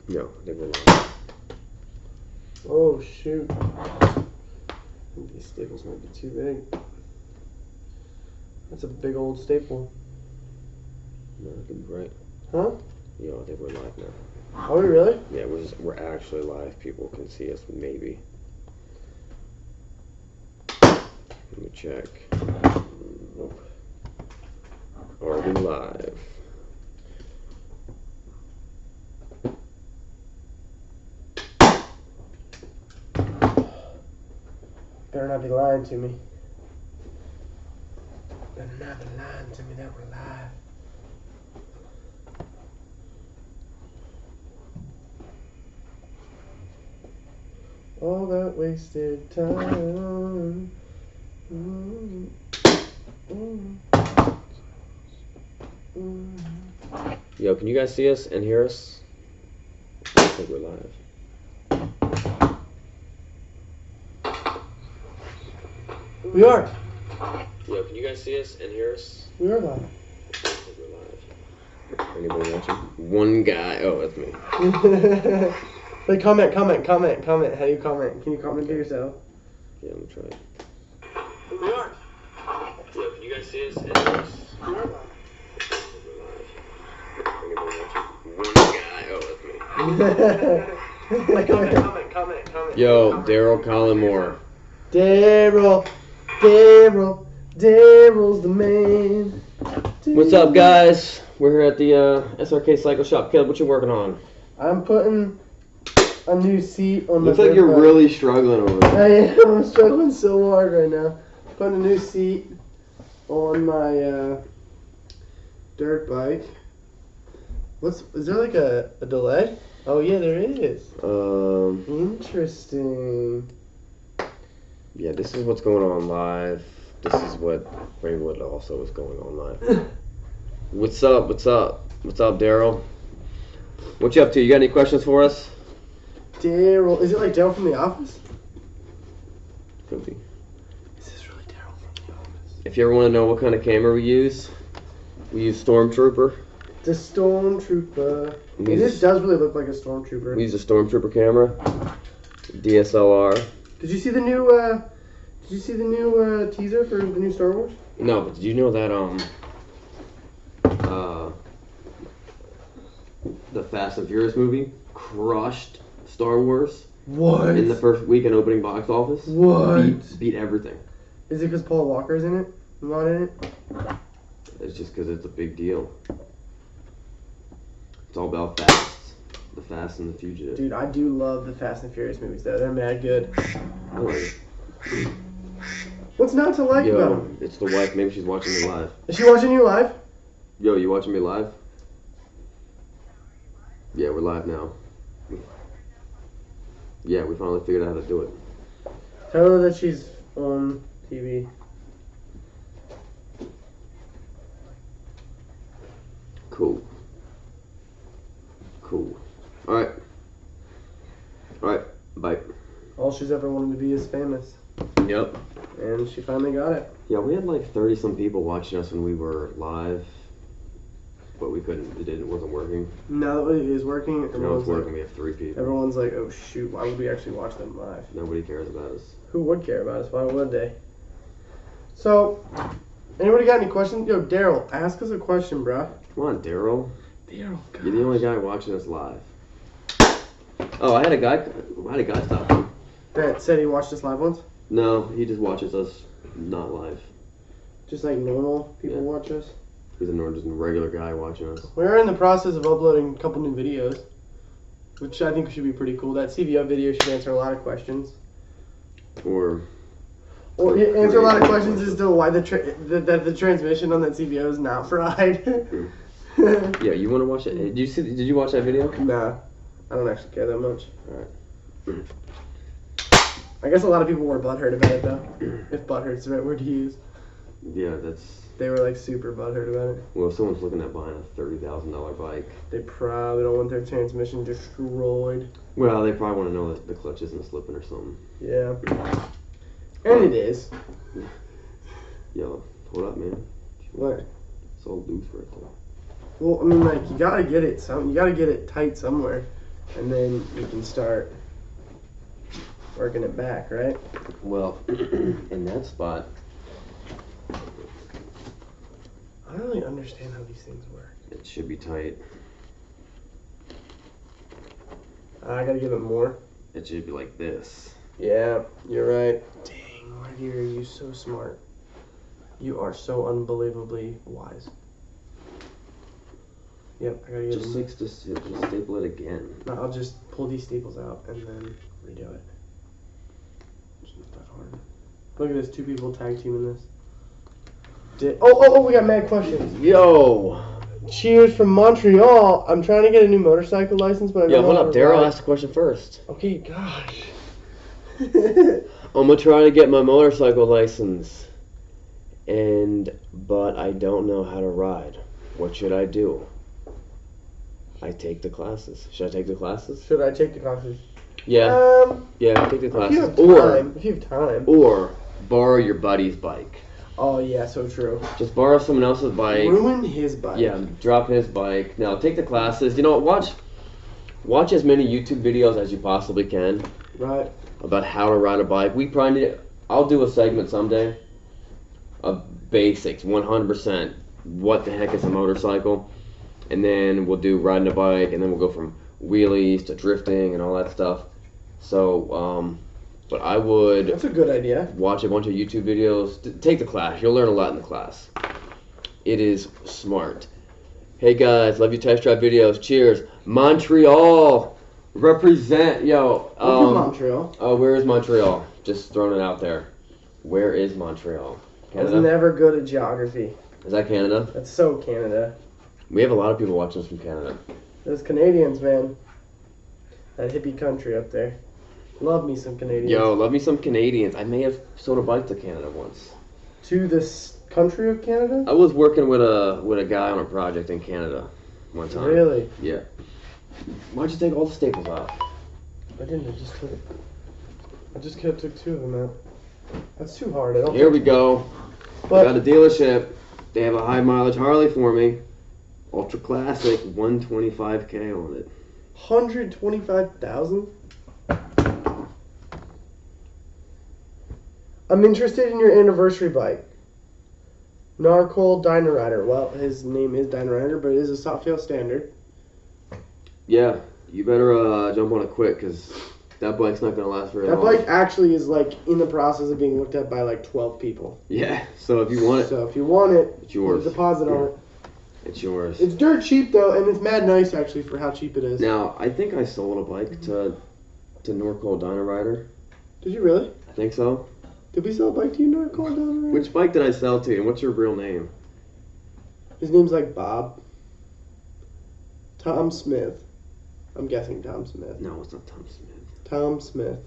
No, they were live. Oh shoot. These staples might be too big. That's a big old staple. No, it could be right. Huh? Yeah, I think we're live now. Are we really? Yeah, we're actually live. People can see us, maybe. Let me check. Nope. Are we live? Better not be lying to me. Better not be lying to me that we're live. All that wasted time. Yo, can you guys see us and hear us? I think we're live. We are. Yo, can you guys see us and hear us? We are live. I think we're live. Anybody watching? One guy. Oh, that's me. Like, comment. How do you comment? Can you comment to yourself? Yeah, I'm gonna try it. We are. Yo, can you guys see us and hear us? We are live. Anybody watching? One guy. Oh, that's me. Like, comment. Yo, Daryl Collin-Moore. Daryl's the man. What's up, guys? We're here at the Srk Cycles shop. Caleb, what you working on? I'm putting a new seat on Looks my like you're dirt bike. really struggling over there. I am. I'm struggling so hard right now. Putting a new seat on my dirt bike. Is there like a delay? Oh yeah, there is. Interesting. Yeah, this is what's going on live. This is what Brainwood also is going on live. What's up, Daryl? What you up to? You got any questions for us? Daryl, is it like Daryl from The Office? Could be. Is this really Daryl from The Office? If you ever want to know what kind of camera we use Stormtrooper. The Stormtrooper. We This use- does really look like a Stormtrooper. We use a Stormtrooper camera, DSLR. Did you see the new teaser for the new Star Wars? No, but did you know that the Fast and Furious movie crushed Star Wars What? in the first week in opening box office? What? Beat everything. Is it because Paul Walker's in it? Not in it? It's just because it's a big deal. It's all about fast. The Fast and the Fugitive. Dude, I do love the Fast and Furious movies though. They're mad good. I like it. What's not to like about Yo, them? it's the wife. Maybe she's watching me live. Is she watching you live? Yo, you watching me live? Yeah, we're live now. Yeah, we finally figured out how to do it. Tell her that she's on TV. Cool. Alright, bye. All she's ever wanted to be is famous. Yep. And she finally got it. Yeah, we had like 30 some people watching us when we were live, but we couldn't. It wasn't working. Now that it is working, Now it's everyone's working. like, We have 3 people. everyone's like, oh shoot, why would we actually watch them live? Nobody cares about us. Who would care about us? Why would they? So, anybody got any questions? Yo, Daryl, ask us a question, bruh. Come on, Daryl. Daryl, You're the only guy watching us live. Oh, I had a guy stop me. that said he watched us live once. No, he just watches us not live. Just like normal people Yeah. watch us. He's just a regular guy watching us. We're in the process of uploading a couple new videos, which I think should be pretty cool. That CVO video should answer a lot of questions. Or Answer a lot of questions as to why the transmission on that CVO is not fried. yeah, you want to watch it? Did you watch that video? Nah, I don't actually care that much. Alright. I guess a lot of people were butthurt about it though. If butthurt's the right word to use. Yeah, They were like super butthurt about it. well, if someone's looking at buying a $30,000 bike, They probably don't want their transmission destroyed. well, they probably want to know that the clutch isn't slipping or something. Yeah. And it is. Yo, hold up, man. What? It's all loose right there. Well, I mean, like, you gotta get it tight somewhere. and then you can start working it back, right? Well, in that spot, I don't really understand how these things work. it should be tight. I gotta give it more. It should be like this. Yeah, you're right. Dang, Marty, are you so smart? You are so unbelievably wise. Yep, I gotta give Just it. just staple it again. No, I'll just pull these staples out and then redo it. It's not that hard. Look at this, 2 people tag teaming this. Oh, we got mad questions. Yo! Cheers from Montreal. I'm trying to get a new motorcycle license, but I don't Yo, know hold how up. to Daryl ride. asked the question first. Okay, gosh. I'm gonna try to get my motorcycle license, but I don't know how to ride. What should I do? I take the classes. Should I take the classes? Should I take the classes? Yeah. Yeah, take the If you classes. have time. Or borrow your buddy's bike. Oh yeah, so true. Just borrow someone else's bike. Ruin his bike. Yeah, drop his bike. Now take the classes. You know what? Watch as many YouTube videos as you possibly can Right. about how to ride a bike. We probably need. I'll do a segment someday of basics, 100%. What the heck is a motorcycle? And then we'll do riding a bike, and then we'll go from wheelies to drifting and all that stuff. So, but I would That's a good idea. watch a bunch of YouTube videos. Take the class. You'll learn a lot in the class. It is smart. Hey guys, love your test drive videos. Cheers. Montreal, represent. Yo. We're from Montreal. Oh, where is Montreal? Just throwing it out there. Where is Montreal? I was Canada? never good at geography. Is that Canada? That's so Canada. We have a lot of people watching us from Canada. Those Canadians, man. That hippie country up there. Love me some Canadians. Yo, love me some Canadians. I may have sold a bike to Canada once. To this country of Canada? I was working with a guy on a project in Canada one time. Really? Yeah. Why'd you take all the staples off? I didn't. I just took 2 of them out. That's too hard. I don't. Here we go. I But got a dealership. They have a high mileage Harley for me. Ultra classic, 125K on it. 125,000. I'm interested in your anniversary bike. Narcol Dyna Rider. Well, his name is Dyna Rider, but it is a soft tail standard. Yeah, you better jump on it quick because that bike's not gonna last very That long. bike actually is like in the process of being looked at by like 12 people. Yeah, so if you want it, So if you want it, it's yours. put a deposit on it. It's yours. It's dirt cheap though, and it's mad nice actually for how cheap it is. Now, I think I sold a bike to Norcol Dyna Rider. Did you really? I think so. Did we sell a bike to you, Narcol Dyna Rider? Which bike did I sell to you, and what's your real name? His name's like Bob. Tom Smith. I'm guessing Tom Smith. No, it's not Tom Smith. Tom Smith.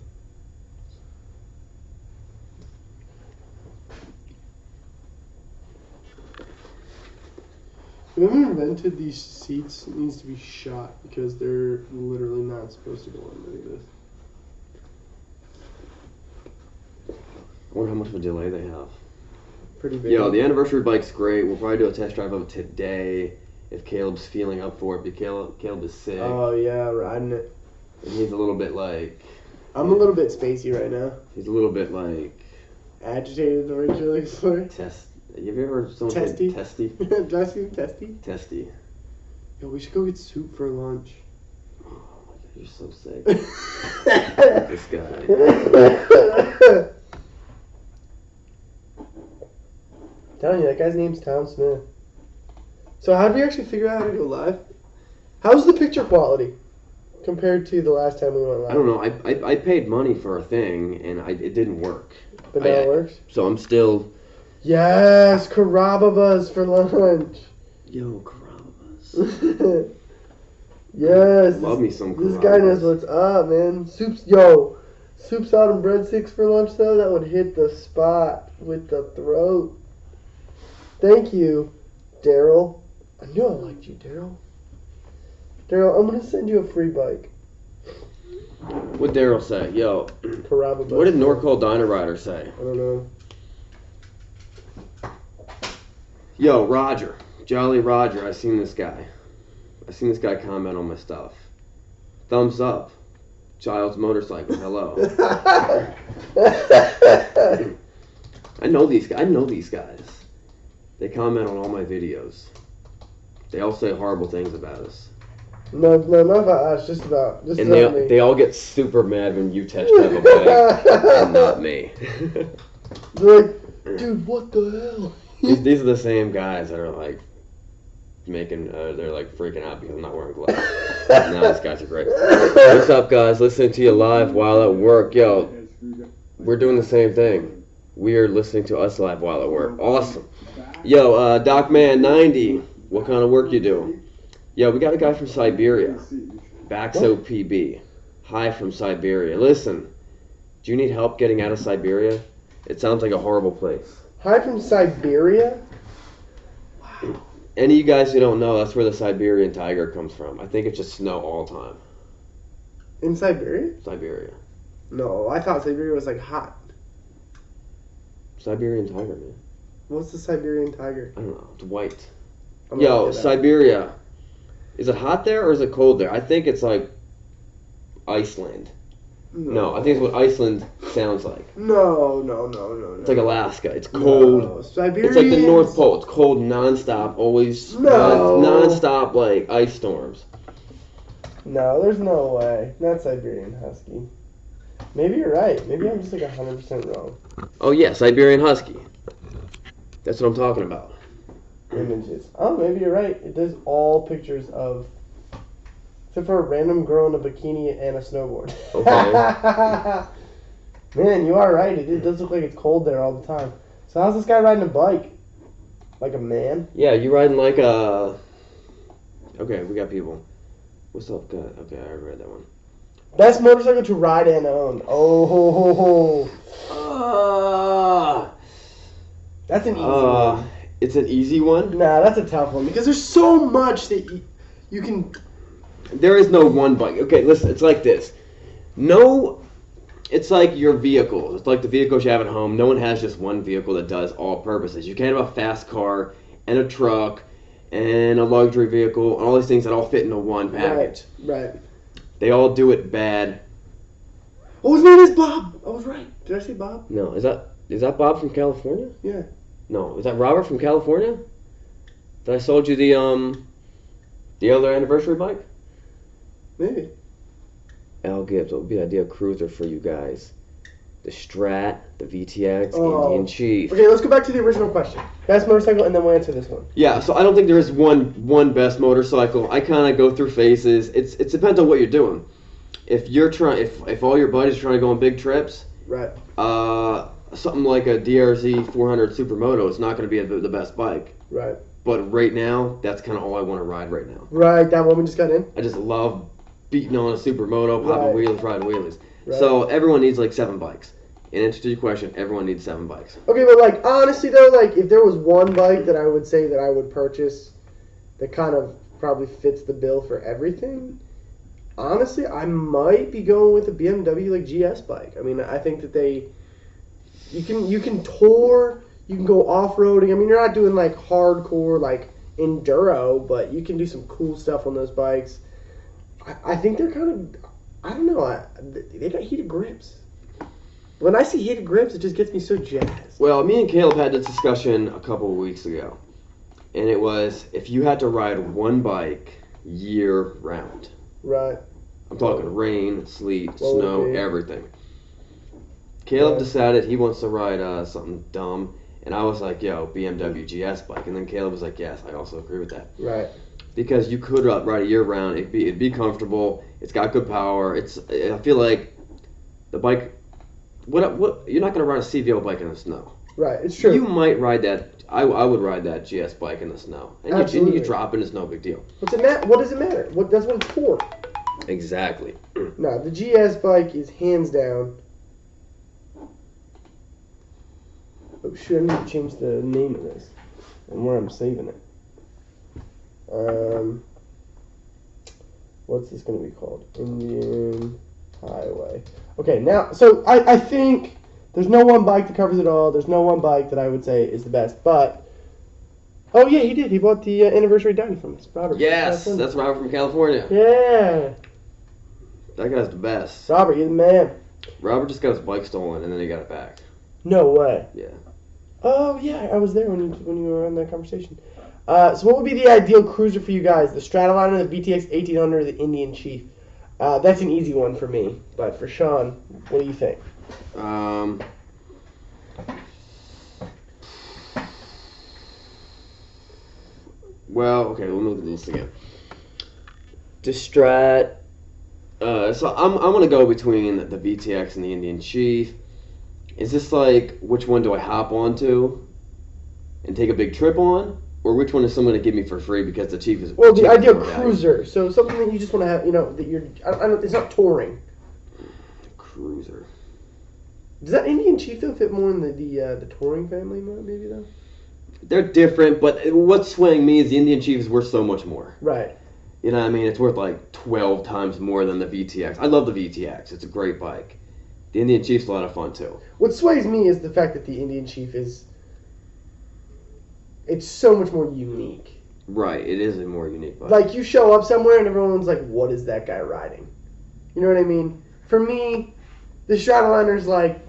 Whoever invented these seats needs to be shot because they're literally not supposed to go on like this. I wonder how much of a delay they have. Pretty big. Yo, the anniversary bike's great. We'll probably do a test drive of it today if Caleb's feeling up for it. Because Caleb is sick. Oh yeah, riding it. And he's a little bit like... I'm a little bit spacey right now. He's a little bit like... Agitated, the word you're looking for. Have you ever heard someone Testy. say testy? Did I see testy? Testy. Yo, we should go get soup for lunch. Oh my god, you're so sick. This guy. Telling you, that guy's name's Tom Smith. So how did we actually figure out how to go live? How's the picture quality compared to the last time we went live? I don't know. I paid money for a thing and it didn't work. But now it works? So I'm still... Yes, Carababas for lunch. Yo, Carabas. Yes. Love me some This guy knows what's up, man. Soup, salt and breadsticks for lunch, though. That would hit the spot with the throat. Thank you, Daryl. I knew I liked you, Daryl. Daryl, I'm going to send you a free bike. What'd Daryl say? Yo, Carababas. what did Norcol Dyna Rider say? I don't know. Yo, Roger. Jolly Roger. I seen this guy comment on my stuff. Thumbs up. Child's Motorcycle. Hello. I know these guys. They comment on all my videos. They all say horrible things about us. No, not about us. Just about me. They all get super mad when you test drive a bike and not me. They're like, dude, what the hell? These are the same guys that are like they're like freaking out because I'm not wearing gloves. Now these guys are great. What's up, guys? Listening to you live while at work. Yo, we're doing the same thing. We are listening to us live while at work. Awesome. Yo, DocMan90, what kind of work you do? Yo, we got a guy from Siberia. Baxo PB. Hi from Siberia. Listen, do you need help getting out of Siberia? It sounds like a horrible place. Hi from Siberia? Wow. Any of you guys who don't know, that's where the Siberian tiger comes from. I think it's just snow all the time. In Siberia? Siberia. No, I thought Siberia was like hot. Siberian tiger, man. What's the Siberian tiger? I don't know. It's white. Yo, Siberia. Is it hot there or is it cold there? I think it's like Iceland. No, I think it's what Iceland sounds like. No. It's like Alaska. It's cold. No, Siberia. It's like the North Pole. It's cold nonstop. Always. No. Nonstop like ice storms. No, there's no way. Not Siberian Husky. Maybe you're right. Maybe I'm just like 100% wrong. Oh yeah, Siberian Husky. That's what I'm talking about. Images. Oh, maybe you're right. It does all pictures of, except for a random girl in a bikini and a snowboard. Okay. Man, you are right. It does look like it's cold there all the time. So how's this guy riding a bike? Like a man? Yeah, you riding like a... Okay, we got people. What's up, guy? Okay, I already read that one. Best motorcycle to ride and own. Oh, ho, ho, ho. That's an easy one. It's an easy one? Nah, that's a tough one because there's so much that you can... There is no one bike. Okay, listen, it's like this. It's like your vehicles. It's like the vehicles you have at home. No one has just one vehicle that does all purposes. You can't have a fast car and a truck and a luxury vehicle and all these things that all fit into one package. Right. They all do it bad. Oh, his name is Bob. I was right. Did I say Bob? No, is that Bob from California? Yeah. No, is that Robert from California? That I sold you the other anniversary bike? Maybe. Al Gibbs, what would be the ideal cruiser for you guys? The Strat, the VTX, Indian Chief. Okay, let's go back to the original question. Best motorcycle, and then we'll answer this one. Yeah, so I don't think there is one best motorcycle. I kind of go through phases. It depends on what you're doing. If you're if all your buddies are trying to go on big trips, right? Something like a DRZ 400 Supermoto is not going to be the best bike. Right. But right now, that's kind of all I want to ride right now. Right, that one we just got in. I just love beating on a Supermoto, popping wheelies, riding wheelies. Right. So everyone needs like 7 bikes. In answer to your question, everyone needs 7 bikes. Okay, but like honestly though, like if there was one bike that I would say that I would purchase that kind of probably fits the bill for everything, honestly, I might be going with a BMW like GS bike. I mean, I think that you can tour, you can go off-roading. I mean, you're not doing like hardcore like enduro, but you can do some cool stuff on those bikes. I think they're kind of, I don't know, they got heated grips. When I see heated grips, it just gets me so jazzed. Well, me and Caleb had this discussion a couple of weeks ago, and it was if you had to ride one bike year round. Right. I'm talking rain, sleet, snow, everything. Caleb decided he wants to ride something dumb, and I was like, yo, BMW GS bike. And then Caleb was like, yes, I also agree with that. Right. Because you could ride it year round. It'd be comfortable. It's got good power. I feel like the bike. What? You're not gonna ride a CVO bike in the snow. Right. It's true. You might ride that. I would ride that GS bike in the snow. And you drop it. It's no big deal. What does it matter? That's what it's for. Exactly. No, the GS bike is hands down. Oh shoot! I need to change the name of this and where I'm saving it. What's this going to be called? Indian Highway. Okay, now, so I think there's no one bike that covers it all. There's no one bike that I would say is the best, but oh yeah, he did. He bought the anniversary Downy from us, Robert. Yes, that's Robert from California. Yeah. That guy's the best. Robert, you're the man. Robert just got his bike stolen and then he got it back. No way. Yeah. Oh, yeah, I was there when you were on that conversation. So what would be the ideal cruiser for you guys? The Stratoliner, the VTX 1800, or the Indian Chief? That's an easy one for me. But for Sean, what do you think? Well, okay, let me look at this again. The Strat. So I'm gonna go between the VTX and the Indian Chief. Is this like which one do I hop onto and take a big trip on, or which one is someone to give me for free because the Chief is Well, the Chief is ideal more valuable? cruiser. So something that you just want to have, that you're. I don't, it's not touring. Cruiser. Does that Indian Chief though fit more in the touring family maybe though? They're different, but what's swaying me is the Indian Chief is worth so much more. Right. You know what I mean? It's worth like 12 times more than the VTX. I love the VTX. It's a great bike. The Indian Chief's a lot of fun too. What sways me is the fact that the Indian Chief it's so much more unique. Right, it is a more unique bike. Like you show up somewhere and everyone's like, what is that guy riding? You know what I mean? For me, the Stratoliner's like,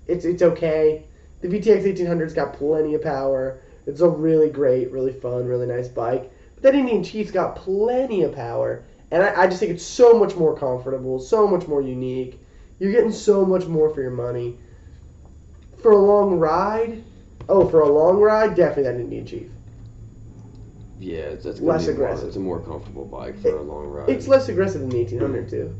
it's okay. The VTX 1800's got plenty of power. It's a really great, really fun, really nice bike. But that Indian Chief's got plenty of power. And I just think it's so much more comfortable, so much more unique. You're getting so much more for your money. For a long ride, definitely that Indian Chief. Yeah, that's Less aggressive. It's a more comfortable bike for a long ride. It's less aggressive than the 1800 too.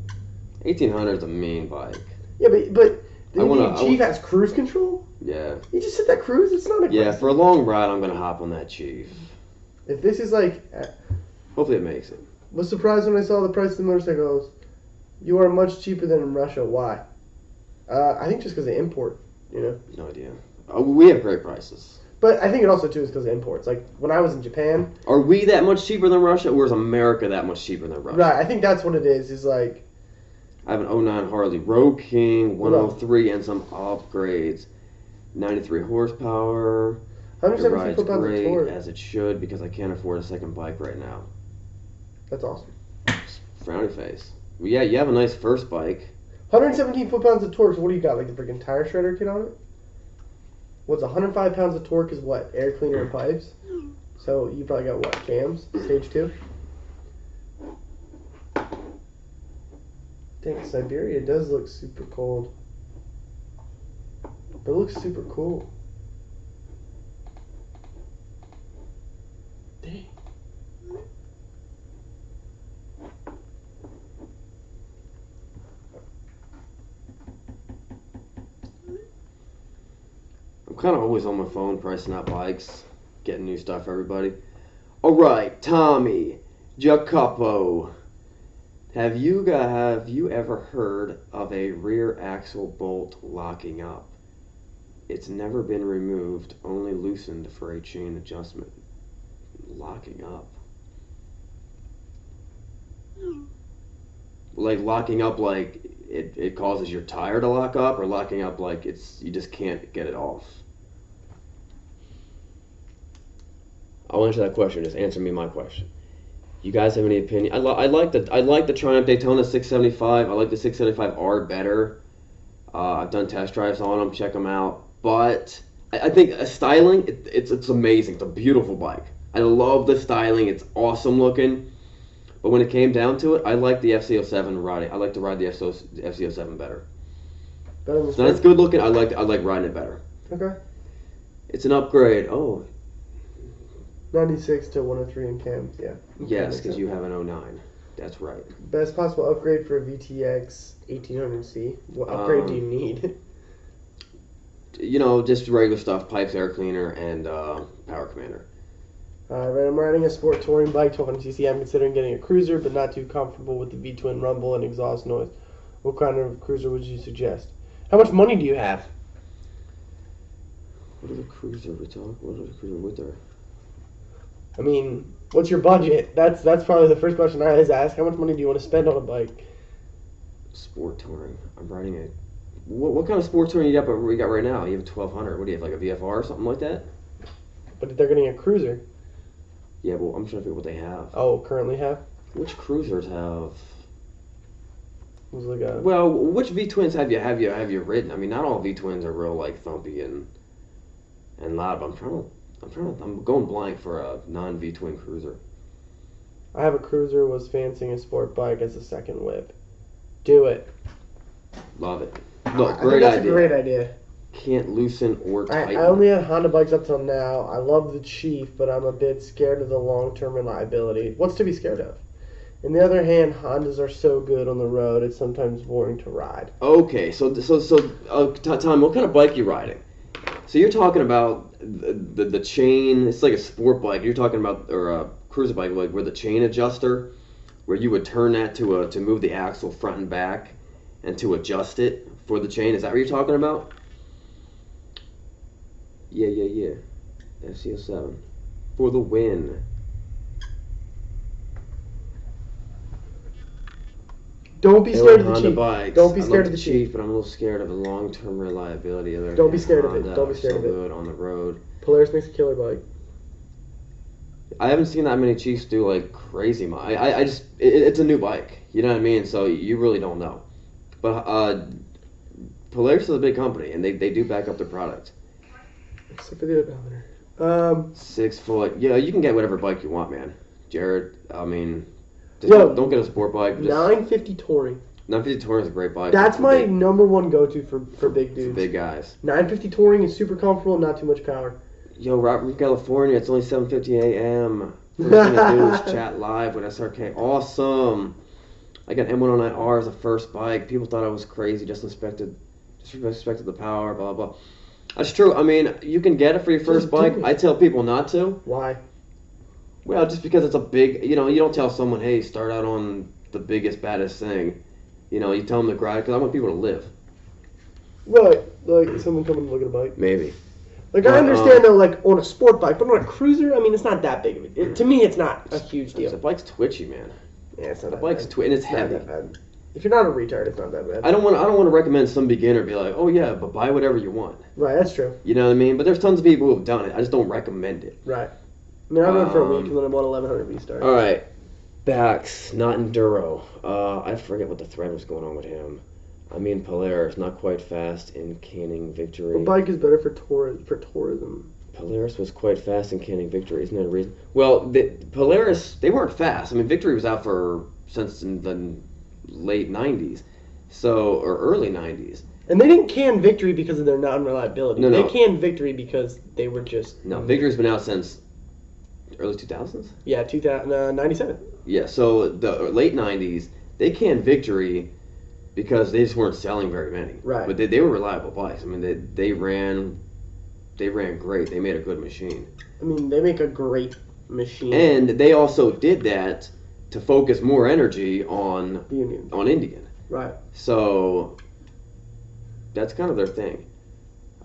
1800 is a mean bike. Yeah, but the Indian Chief has cruise control? Yeah. You just hit that cruise, it's not aggressive. Yeah, for a long ride, I'm going to hop on that Chief. If this is like... Hopefully it makes it. Was surprised when I saw the price of the motorcycles. You are much cheaper than in Russia. Why? I think just because they import, No idea. We have great prices. But I think it also, too, is because of imports. Like, when I was in Japan... Are we that much cheaper than Russia, or is America that much cheaper than Russia? Right, I think that's what it is like... I have an 09 Harley Road King, 103, and some upgrades. 93 horsepower. 173 It rides foot-pounds of great, torque. as it should, because I can't afford a second bike right now. That's awesome. Frowny face. Well, yeah, you have a nice first bike. 117 foot-pounds of torque, so what do you got? Like the freaking tire shredder kit on it? What's 105 pounds of torque is what? Air cleaner and pipes? So you probably got what? Cams? Stage 2? Dang, Siberia does look super cold. But it looks super cool. Dang. I'm kind of always on my phone pricing out bikes, getting new stuff for everybody. Alright, Tommy, Jacopo. Have you ever heard of a rear axle bolt locking up? It's never been removed, only loosened for a chain adjustment. Locking up. Like locking up like it causes your tire to lock up, or locking up like you just can't get it off? I'll answer that question. Just answer me my question. You guys have any opinion? I like the Triumph Daytona 675. I like the 675R better. I've done test drives on them. Check them out. But I think styling, it's amazing. It's a beautiful bike. I love the styling. It's awesome looking. But when it came down to it, I like the FC07 riding. I like to ride the FC07 better. Better than It's not as good looking. I like riding it better. Okay. It's an upgrade. Oh. 96 to 103 in cams, yeah. Yes, because you have an 09. That's right. Best possible upgrade for a VTX 1800C. What upgrade do you need? Just regular stuff. Pipes, air cleaner, and power commander. Right, I'm riding a sport touring bike, 1200cc. I'm considering getting a cruiser, but not too comfortable with the V-twin rumble and exhaust noise. What kind of cruiser would you suggest? How much money do you have? What are the cruiser with her? I mean, what's your budget? That's probably the first question I always ask. How much money do you want to spend on a bike? Sport touring. I'm riding a... What kind of sport touring you got right now? You have a 1200. What do you have, like a VFR or something like that? But they're getting a cruiser. Yeah, well, I'm trying to figure what they have. Oh, currently have? Which cruisers have... Was like a. Well, which V twins have you ridden? I mean, not all V twins are real like thumpy and loud. But I'm going blank for a non V twin cruiser. I have a cruiser. Was fancying a sport bike as a second whip. Do it. Love it. Look, I great think that's idea. a great idea. Can't loosen or tighten. I only had Honda bikes up till now. I love the Chief, but I'm a bit scared of the long-term reliability. What's to be scared of? On the other hand, Hondas are so good on the road, it's sometimes boring to ride. Okay, so Tom, what kind of bike are you riding? So you're talking about the chain. It's like a sport bike. You're talking about or a cruiser bike, like where the chain adjuster, where you would turn that to move the axle front and back, and to adjust it for the chain. Is that what you're talking about? Yeah. FCO7 for the win. Don't be scared of the Honda Chief. bikes. Don't be I scared love of the Chief. but I'm a little scared of the long-term reliability of their Don't be scared of it. Honda Don't be scared so of it. good on the road. Polaris makes a killer bike. I haven't seen that many Chiefs do like crazy. It's a new bike. You know what I mean? So you really don't know. But Polaris is a big company, and they do back up their product. Except for the odometer. 6 foot. Yeah, you can get whatever bike you want, man. Jared, I mean, don't get a sport bike. 950 Touring. 950 Touring is a great bike. That's my number one go-to for big dudes. For big guys. 950 Touring is super comfortable, not too much power. Yo, Rob from California, it's only 7:50 a.m. First thing I do is chat live with Srk. Awesome. I got M109R as a first bike. People thought I was crazy, just respected the power, blah, blah. That's true. I mean, you can get it for your first bike. I tell people not to. Why? Well, just because it's a big, you don't tell someone, hey, start out on the biggest, baddest thing. You tell them to grind, because I want people to live. Right. Like someone coming to look at a bike. Maybe. Like, I understand, though, like, on a sport bike, but on a cruiser, I mean, it's not that big of a... to me, it's not a huge deal. The bike's twitchy, man. Yeah, it's not The that bike's bad. and it's heavy. Not that bad. If you're not a retard, it's not that bad. I don't want to recommend some beginner be like, oh, yeah, but buy whatever you want. Right, that's true. You know what I mean? But there's tons of people who have done it. I just don't recommend it. Right. I mean, I rode for a week, and then I bought 1100 V-Star. All right. Backs, not Enduro. I forget what the thread was going on with him. I mean, Polaris, not quite fast in Canning Victory. What bike is better for tourism? Polaris was quite fast in Canning Victory. Isn't that a reason? Well, Polaris, they weren't fast. I mean, Victory was out since in the late 90s, or early 90s. And they didn't can Victory because of their non-reliability. No. They canned Victory because they were just... No, Victory's been out since early 2000s? Yeah, 97. Yeah, so the late 90s, they canned Victory because they just weren't selling very many. Right. But they were reliable bikes. I mean, they ran great. They made a good machine. I mean, they make a great machine. And they also did that to focus more energy on Indian. Right. So that's kind of their thing.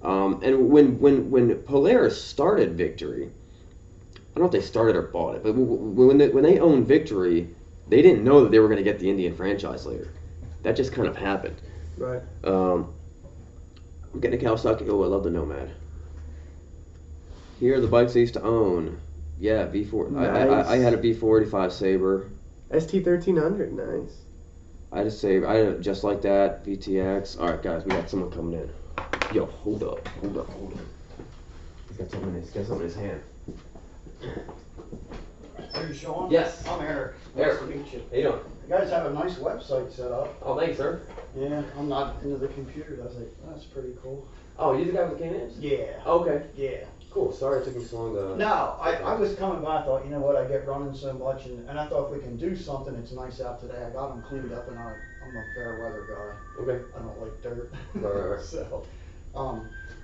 And when Polaris started Victory, I don't know if they started or bought it, but when they owned Victory, they didn't know that they were going to get the Indian franchise later. That just kind of happened. Right. I'm getting a Kawasaki. Oh, I love the Nomad. Here are the bikes I used to own. Yeah, V4. Nice. I had a V485 Sabre. ST1300, nice. I had a Sabre. I had a just like that VTX. All right, guys, we got someone coming in. Yo, hold up. He's got something in his hand. Are you Sean? Yes. I'm Eric. Eric. Nice to meet you. How you doing? You guys have a nice website set up. Oh, thanks, sir. Yeah, I'm not into the computers. I was like, that's pretty cool. Oh, you the guy with the K-names? Yeah. Okay. Yeah. Cool. Sorry it took me so long to... No, I was coming by. I thought, you know what? I get running so much, and I thought if we can do something, it's nice out today. I got them cleaned up, and I'm a fair weather guy. Okay. I don't like dirt. Right. So,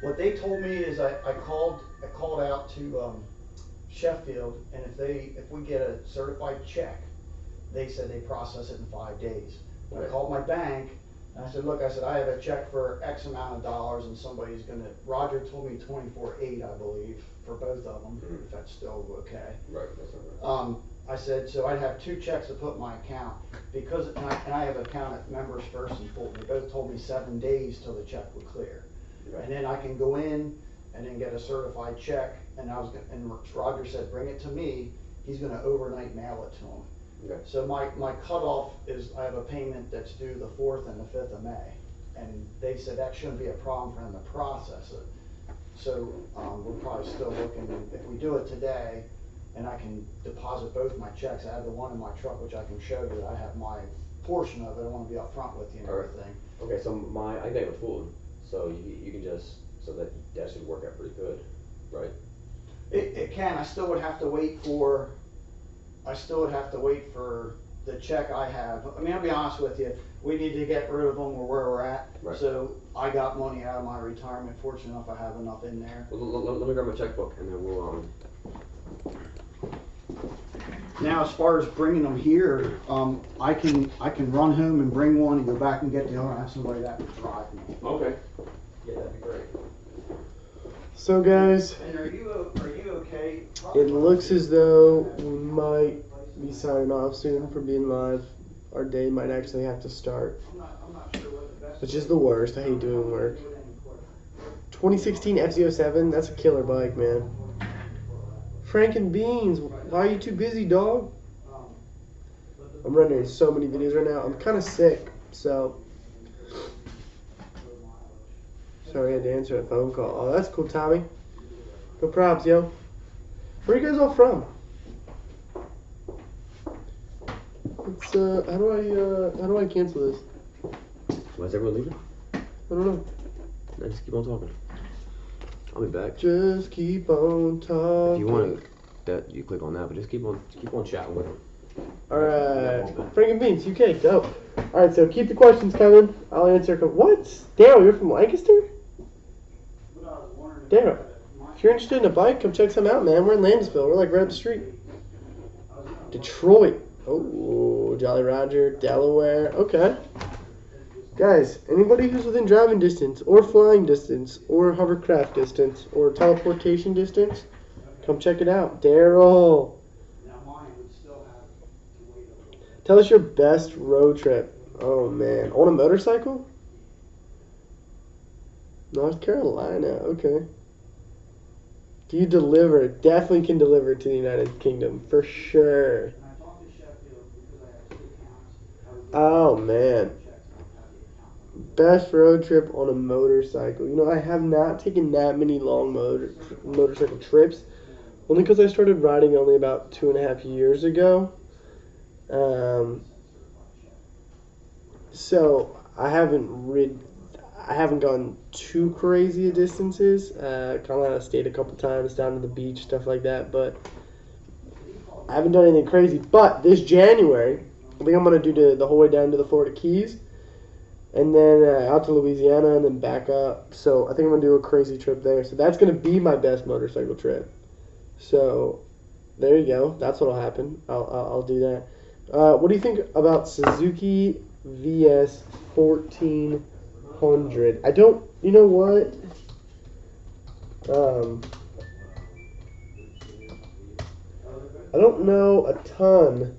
what they told me is I called out to Sheffield, and if we get a certified check, they said they process it in 5 days. Right. I called my bank, and I said, look, I have a check for X amount of dollars, and somebody's Roger told me 24.8, I believe, for both of them, if that's still okay. Right. That's all right. I said, so I'd have 2 checks to put in my account, because, and I have an account at Members First and Fulton. They both told me 7 days till the check would clear. Right. And then I can go in and then get a certified check, and Roger said, bring it to me. He's gonna overnight mail it to him. Okay. So my cutoff is, I have a payment that's due the 4th and the 5th of May. And they said that shouldn't be a problem for them to process it. So we're probably still looking, if we do it today, and I can deposit both my checks, I have the one in my truck, which I can show you, that I have my portion of it, I want to be upfront with you and everything. Okay, so I got with food, so you can just, so that should work out pretty good, right? It can, I still would have to wait for the check I have. I mean, I'll be honest with you, we need to get rid of them or where we're at. Right. So I got money out of my retirement, fortunate enough I have enough in there. Well, let me grab my checkbook and then we'll, Now, as far as bringing them here, I can run home and bring one and go back and get the other, and have somebody that can drive me. Okay. Yeah, that'd be great. So guys, And are you okay? it looks as though we might be signing off soon for being live. Our day might actually have to start, I'm not sure what the best. which is the worst. I hate doing work. 2016 F07, that's a killer bike, man. Frank and Beans, why are you too busy, dog? I'm rendering so many videos right now. I'm kind of sick, so sorry I had to answer a phone call. Oh, that's cool, Tommy. No props, yo. Where are you guys all from? It's how do I cancel this? Why is everyone leaving? I don't know. No, just keep on talking. I'll be back. Just keep on talking. If you want that, you click on that, but just keep on chatting with them. Alright. Frank and Beans, UK, go. Alright, so keep the questions coming. I'll answer. What? Daryl, you're from Lancaster? Daryl, if you're interested in a bike, come check some out, man. We're in Landisville. We're like right up the street. Detroit. Oh, Jolly Roger, Delaware. Okay. Guys, anybody who's within driving distance, or flying distance, or hovercraft distance, or teleportation distance, come check it out. Daryl. Tell us your best road trip. Oh, man. On a motorcycle? North Carolina. Okay. Do you deliver? Definitely can deliver to the United Kingdom. For sure. Oh, man. Best road trip on a motorcycle. You know, I have not taken that many long motorcycle trips. Only because I started riding only about 2.5 years ago. So I haven't gone too crazy distances. Come out of state a couple times, down to the beach, stuff like that. But I haven't done anything crazy. But this January, I think I'm gonna do the whole way down to the Florida Keys, and then out to Louisiana, and then back up. So I think I'm gonna do a crazy trip there. So that's gonna be my best motorcycle trip. So there you go. That's what'll happen. I'll do that. What do you think about Suzuki VS 1400? I don't. You know what? I don't know a ton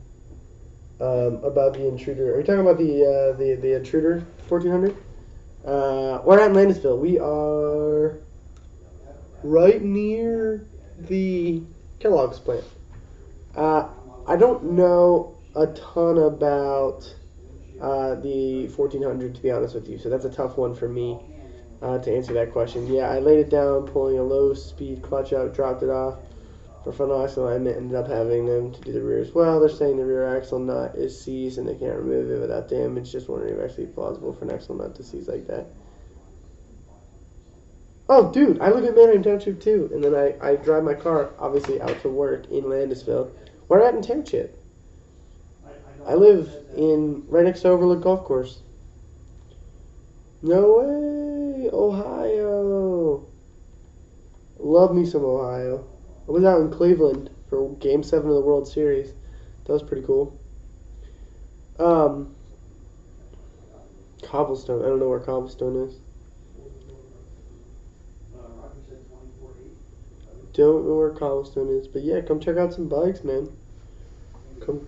about the Intruder. Are you talking about the Intruder 1400? We're at Landisville. We are right near the Kellogg's plant. I don't know a ton about the 1400, to be honest with you, so that's a tough one for me to answer that question. Yeah, I laid it down, pulling a low speed clutch out, dropped it off for front axle alignment, ended up having them to do the rear as well. They're saying the rear axle nut is seized and they can't remove it without damage. Just wondering if it's actually plausible for an axle nut to seize like that. Oh, dude, I live in Manheim Township too, and then I drive my car, obviously, out to work in Landisville. Where at in Township? I live right next to Overlook Golf Course. No way, Ohio. Love me some Ohio. I was out in Cleveland for Game 7 of the World Series. That was pretty cool. Cobblestone. I don't know where Cobblestone is. Don't know where Cobblestone is, but yeah, come check out some bikes, man. Come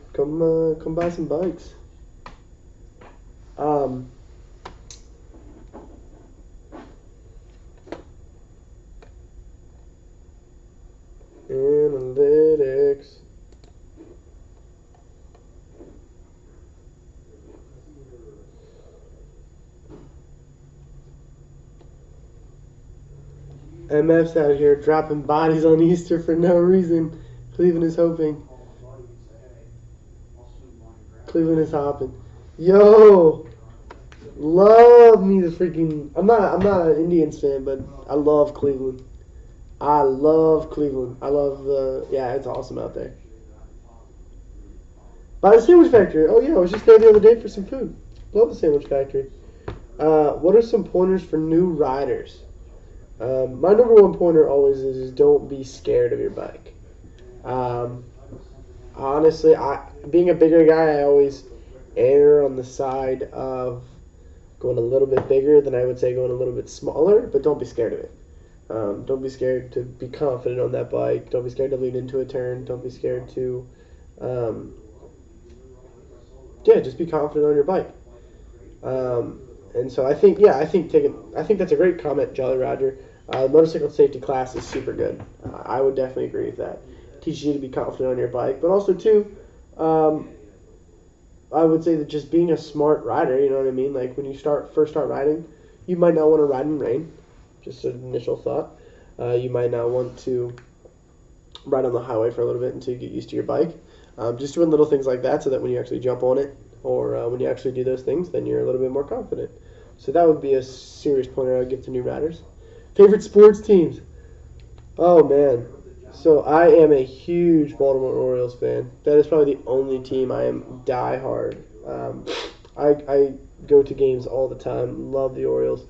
buy some bikes. Analytics. MF's out here dropping bodies on Easter for no reason. Cleveland is hoping. Cleveland is hopping. Yo, love me the freaking. I'm not an Indians fan, but I love Cleveland. I love Cleveland. I love the. Yeah, it's awesome out there. By the Sandwich Factory. Oh yeah, I was just there the other day for some food. Love the Sandwich Factory. What are some pointers for new riders? My number one pointer always is don't be scared of your bike. Honestly, being a bigger guy, I always err on the side of going a little bit bigger than I would say going a little bit smaller, but don't be scared of it. Don't be scared to be confident on that bike. Don't be scared to lean into a turn. Don't be scared to, just be confident on your bike. And so I think that's a great comment, Jolly Roger. Motorcycle safety class is super good. I would definitely agree with that. Teaches you to be confident on your bike, but also too, I would say that just being a smart rider, you know what I mean? Like when you first start riding, you might not want to ride in rain. Just an initial thought. You might not want to ride on the highway for a little bit until you get used to your bike. Just doing little things like that so that when you actually jump on it or when you actually do those things, then you're a little bit more confident. So that would be a serious pointer I would give to new riders. Favorite sports teams? Oh, man. So I am a huge Baltimore Orioles fan. That is probably the only team I am diehard. I go to games all the time. Love the Orioles.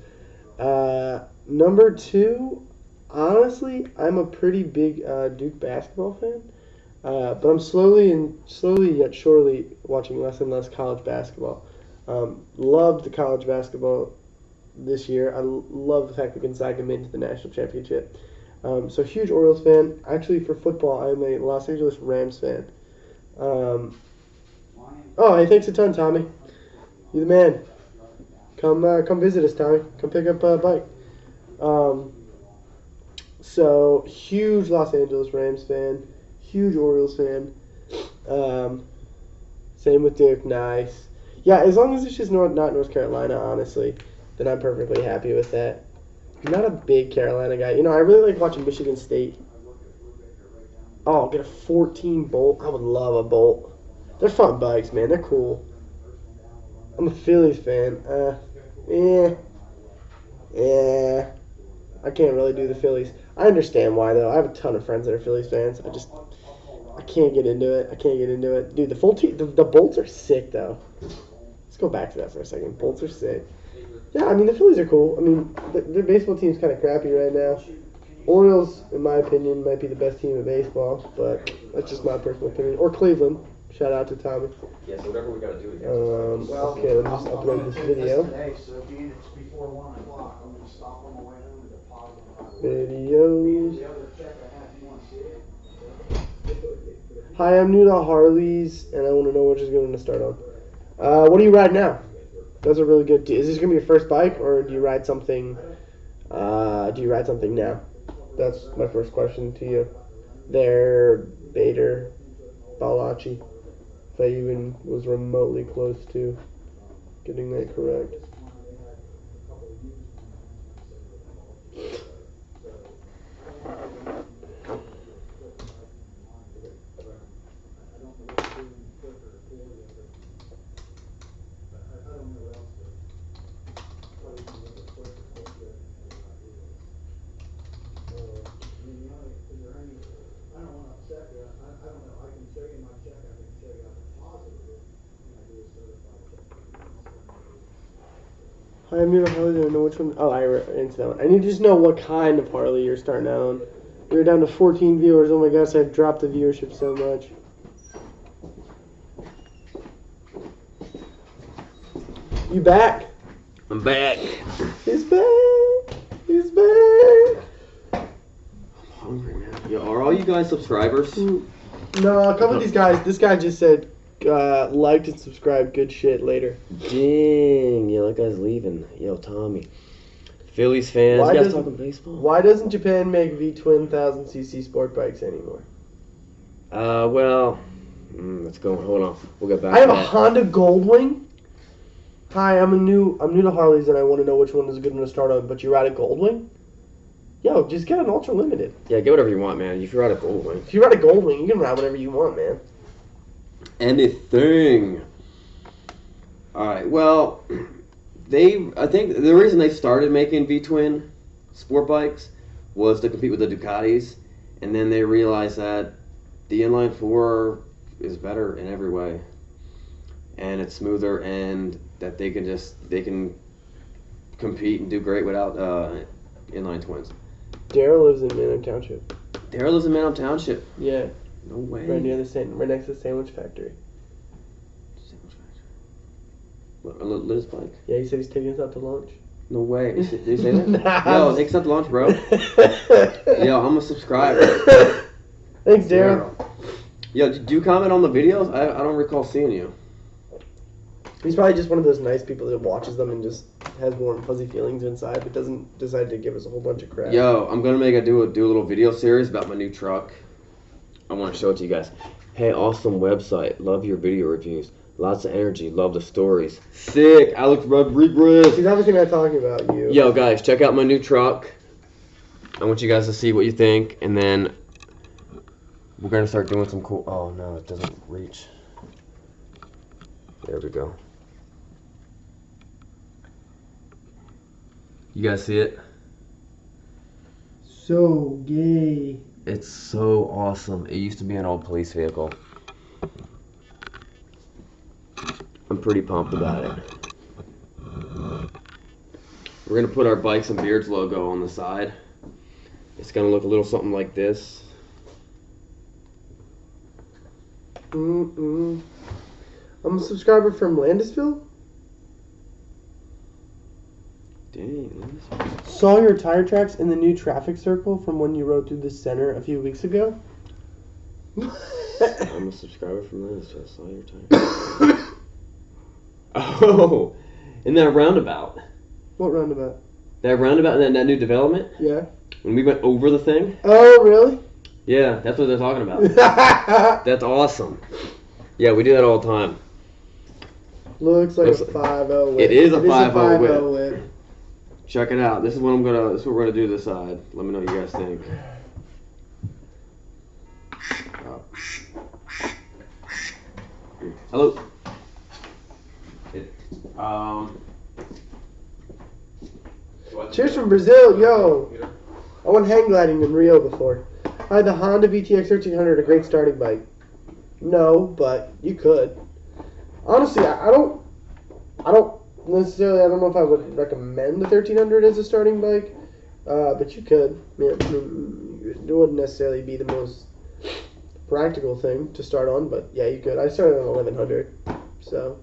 Number 2, honestly, I'm a pretty big Duke basketball fan. But I'm slowly yet surely watching less and less college basketball. Loved the college basketball this year. I love the fact that Gonzaga made it to the national championship. So huge Orioles fan. Actually, for football, I'm a Los Angeles Rams fan. Oh, hey, thanks a ton, Tommy. You the man. Come visit us, Tommy. Come pick up a bike. So huge Los Angeles Rams fan. Huge Orioles fan. Same with Duke. Nice. Yeah, as long as it's just not North Carolina, honestly, then I'm perfectly happy with that. I'm not a big Carolina guy. You know, I really like watching Michigan State. Oh, get a 14 Bolt. I would love a Bolt. They're fun bikes, man. They're cool. I'm a Phillies fan. I can't really do the Phillies. I understand why, though. I have a ton of friends that are Phillies fans. I can't get into it. Dude, the Bolts are sick, though. Let's go back to that for a second. Bolts are sick. Yeah, I mean, the Phillies are cool. I mean, their baseball team's kind of crappy right now. Orioles, in my opinion, might be the best team in baseball, but that's just my personal opinion. Or Cleveland. Shout out to Tommy. Yeah, so whatever we got to do again. Okay, let me just upload this video. Today, so being it's before 1 o'clock, I'm going to stop on my way home and deposit. Videos. The other check I have, you want to see it? Hi, I'm new to Harleys, and I want to know which is going to start on. What do you ride now? Those are really good. Is this going to be your first bike, or do you ride something? Now? That's my first question to you. There, Bader, Balachi. If I even was remotely close to getting that correct. Hi, I'm new to Harley. I don't know which one. Oh, I into that one. I need to just know what kind of Harley you're starting out on. We're down to 14 viewers. Oh my gosh, I've dropped the viewership so much. You back? I'm back. He's back. He's back. I'm hungry, man. Yeah, are all you guys subscribers? No, a couple of these guys. This guy just said liked and subscribed. Good shit later. Dang, yeah, that guy's leaving. Yo, Tommy. Phillies fans. You guys talking baseball? Why doesn't Japan make V-twin 1000cc sport bikes anymore? Let's go. Hold on. We'll get back. I have a Honda Goldwing. Hi, I'm new to Harleys and I want to know which one is a good one to start on. But you ride a Goldwing? Yo, just get an ultra limited. Yeah, get whatever you want, man. If you ride a gold wing. If you ride a gold wing, you can ride whatever you want, man. Anything. Alright, well, I think the reason they started making V-twin sport bikes was to compete with the Ducatis, and then they realized that the inline 4 is better in every way, and it's smoother, and that they can compete and do great without inline twins. Daryl lives in Manor Township. Daryl lives in Manor Township. Yeah. No way. Right next to the sandwich factory. Liz bike. Yeah, he said he's taking us out to lunch. No way. Did you say that? Nah. Yo, take us out to lunch, bro. Yo, I'm a subscriber. Thanks, Daryl. Yo, do you comment on the videos? I don't recall seeing you. He's probably just one of those nice people that watches them and just has warm, fuzzy feelings inside, but doesn't decide to give us a whole bunch of crap. Yo, I'm gonna do a little video series about my new truck. I want to show it to you guys. Hey, awesome website. Love your video reviews. Lots of energy. Love the stories. Sick. Alex Rodriguez. He's obviously not talking about you. Yo, guys, check out my new truck. I want you guys to see what you think, and then we're gonna start doing some cool. Oh no, it doesn't reach. There we go. You guys see it? So gay. It's so awesome. It used to be an old police vehicle. I'm pretty pumped about it. We're gonna put our Bikes and Beards logo on the side. It's gonna look a little something like this. I'm a subscriber from Landisville. Dang. Saw your tire tracks in the new traffic circle from when you rode through the center a few weeks ago. I'm a subscriber from Landisville. Saw your time. Oh, in that roundabout. What roundabout? That roundabout in that new development? Yeah. When we went over the thing? Oh, really? Yeah, that's what they're talking about. That's awesome. Yeah, we do that all the time. Looks like a 5.0 whip. It is a 5.0 5.0 whip. Check it out. This is what we're gonna do to the side. Let me know what you guys think. Hello. Cheers from Brazil, yo. I went hang gliding in Rio before. I had the Honda VTX 1300, a great starting bike. No, but you could. Honestly, I don't necessarily. I don't know if I would recommend the 1300 as a starting bike, but you could. Yeah, I mean, it wouldn't necessarily be the most practical thing to start on, but yeah, you could. I started on 1100, so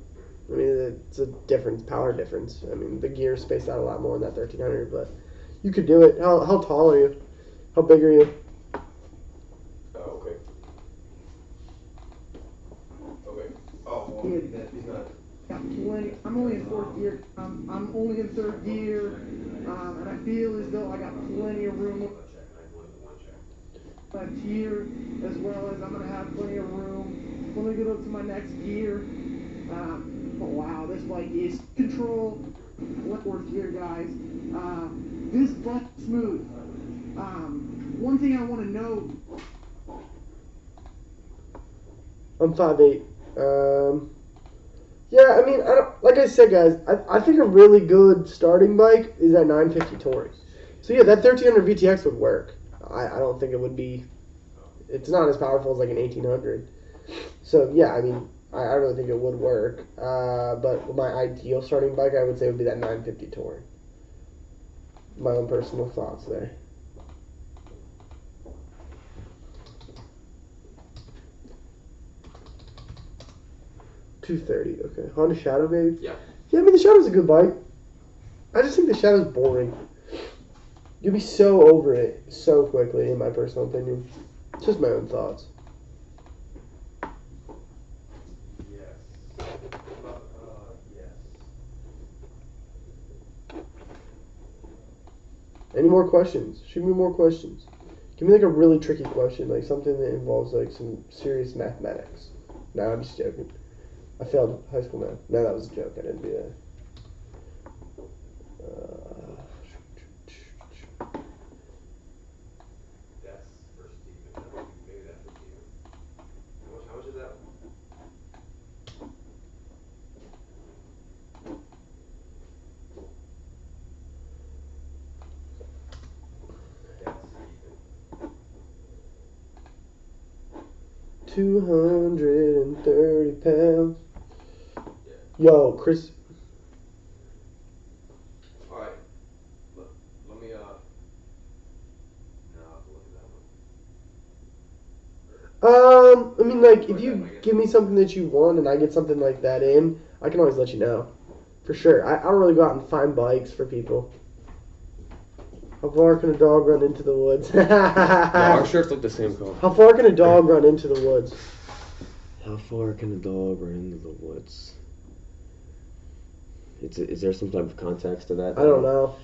I mean it's a difference, power difference. I mean the gear spaced out a lot more in that 1300, but you could do it. How tall are you? How big are you? Oh, okay. Okay. Oh, well, he's not. Got plenty. I'm only in fourth gear. I'm only in third gear, and I feel as though I got plenty of room. Here, as well as I'm gonna have plenty of room when we get up to my next gear. But wow, this bike is control. Fourth gear, guys. This bike is smooth. One thing I want to know. I'm 5'8". Yeah, I mean, like I said, guys, I think a really good starting bike is that 950 Touring. So yeah, that 1300 VTX would work. I don't think it would be. It's not as powerful as like an 1800. So yeah, I mean, I really think it would work. But my ideal starting bike, I would say, would be that 950 Touring. My own personal thoughts there. $230. Okay, Honda Shadow, babe. Yeah. Yeah, I mean the Shadow's a good bike. I just think the Shadow's boring. You'll be so over it so quickly, in my personal opinion. It's just my own thoughts. Yes. Any more questions? Shoot me more questions. Give me like a really tricky question, like something that involves like some serious mathematics. No, I'm just joking. I failed high school math. No, that was a joke. I didn't do that. 230 pounds. Yo, Chris. All right. Let me. No, I'll have to look at that one. I mean, like, if you give me something that you want and I get something like that in, I can always let you know. For sure. I don't really go out and find bikes for people. How far can a dog run into the woods? Our shirts look the same color. How far can a dog run into the woods? How far can a dog run into the woods? Is there some type of context to that? I don't know.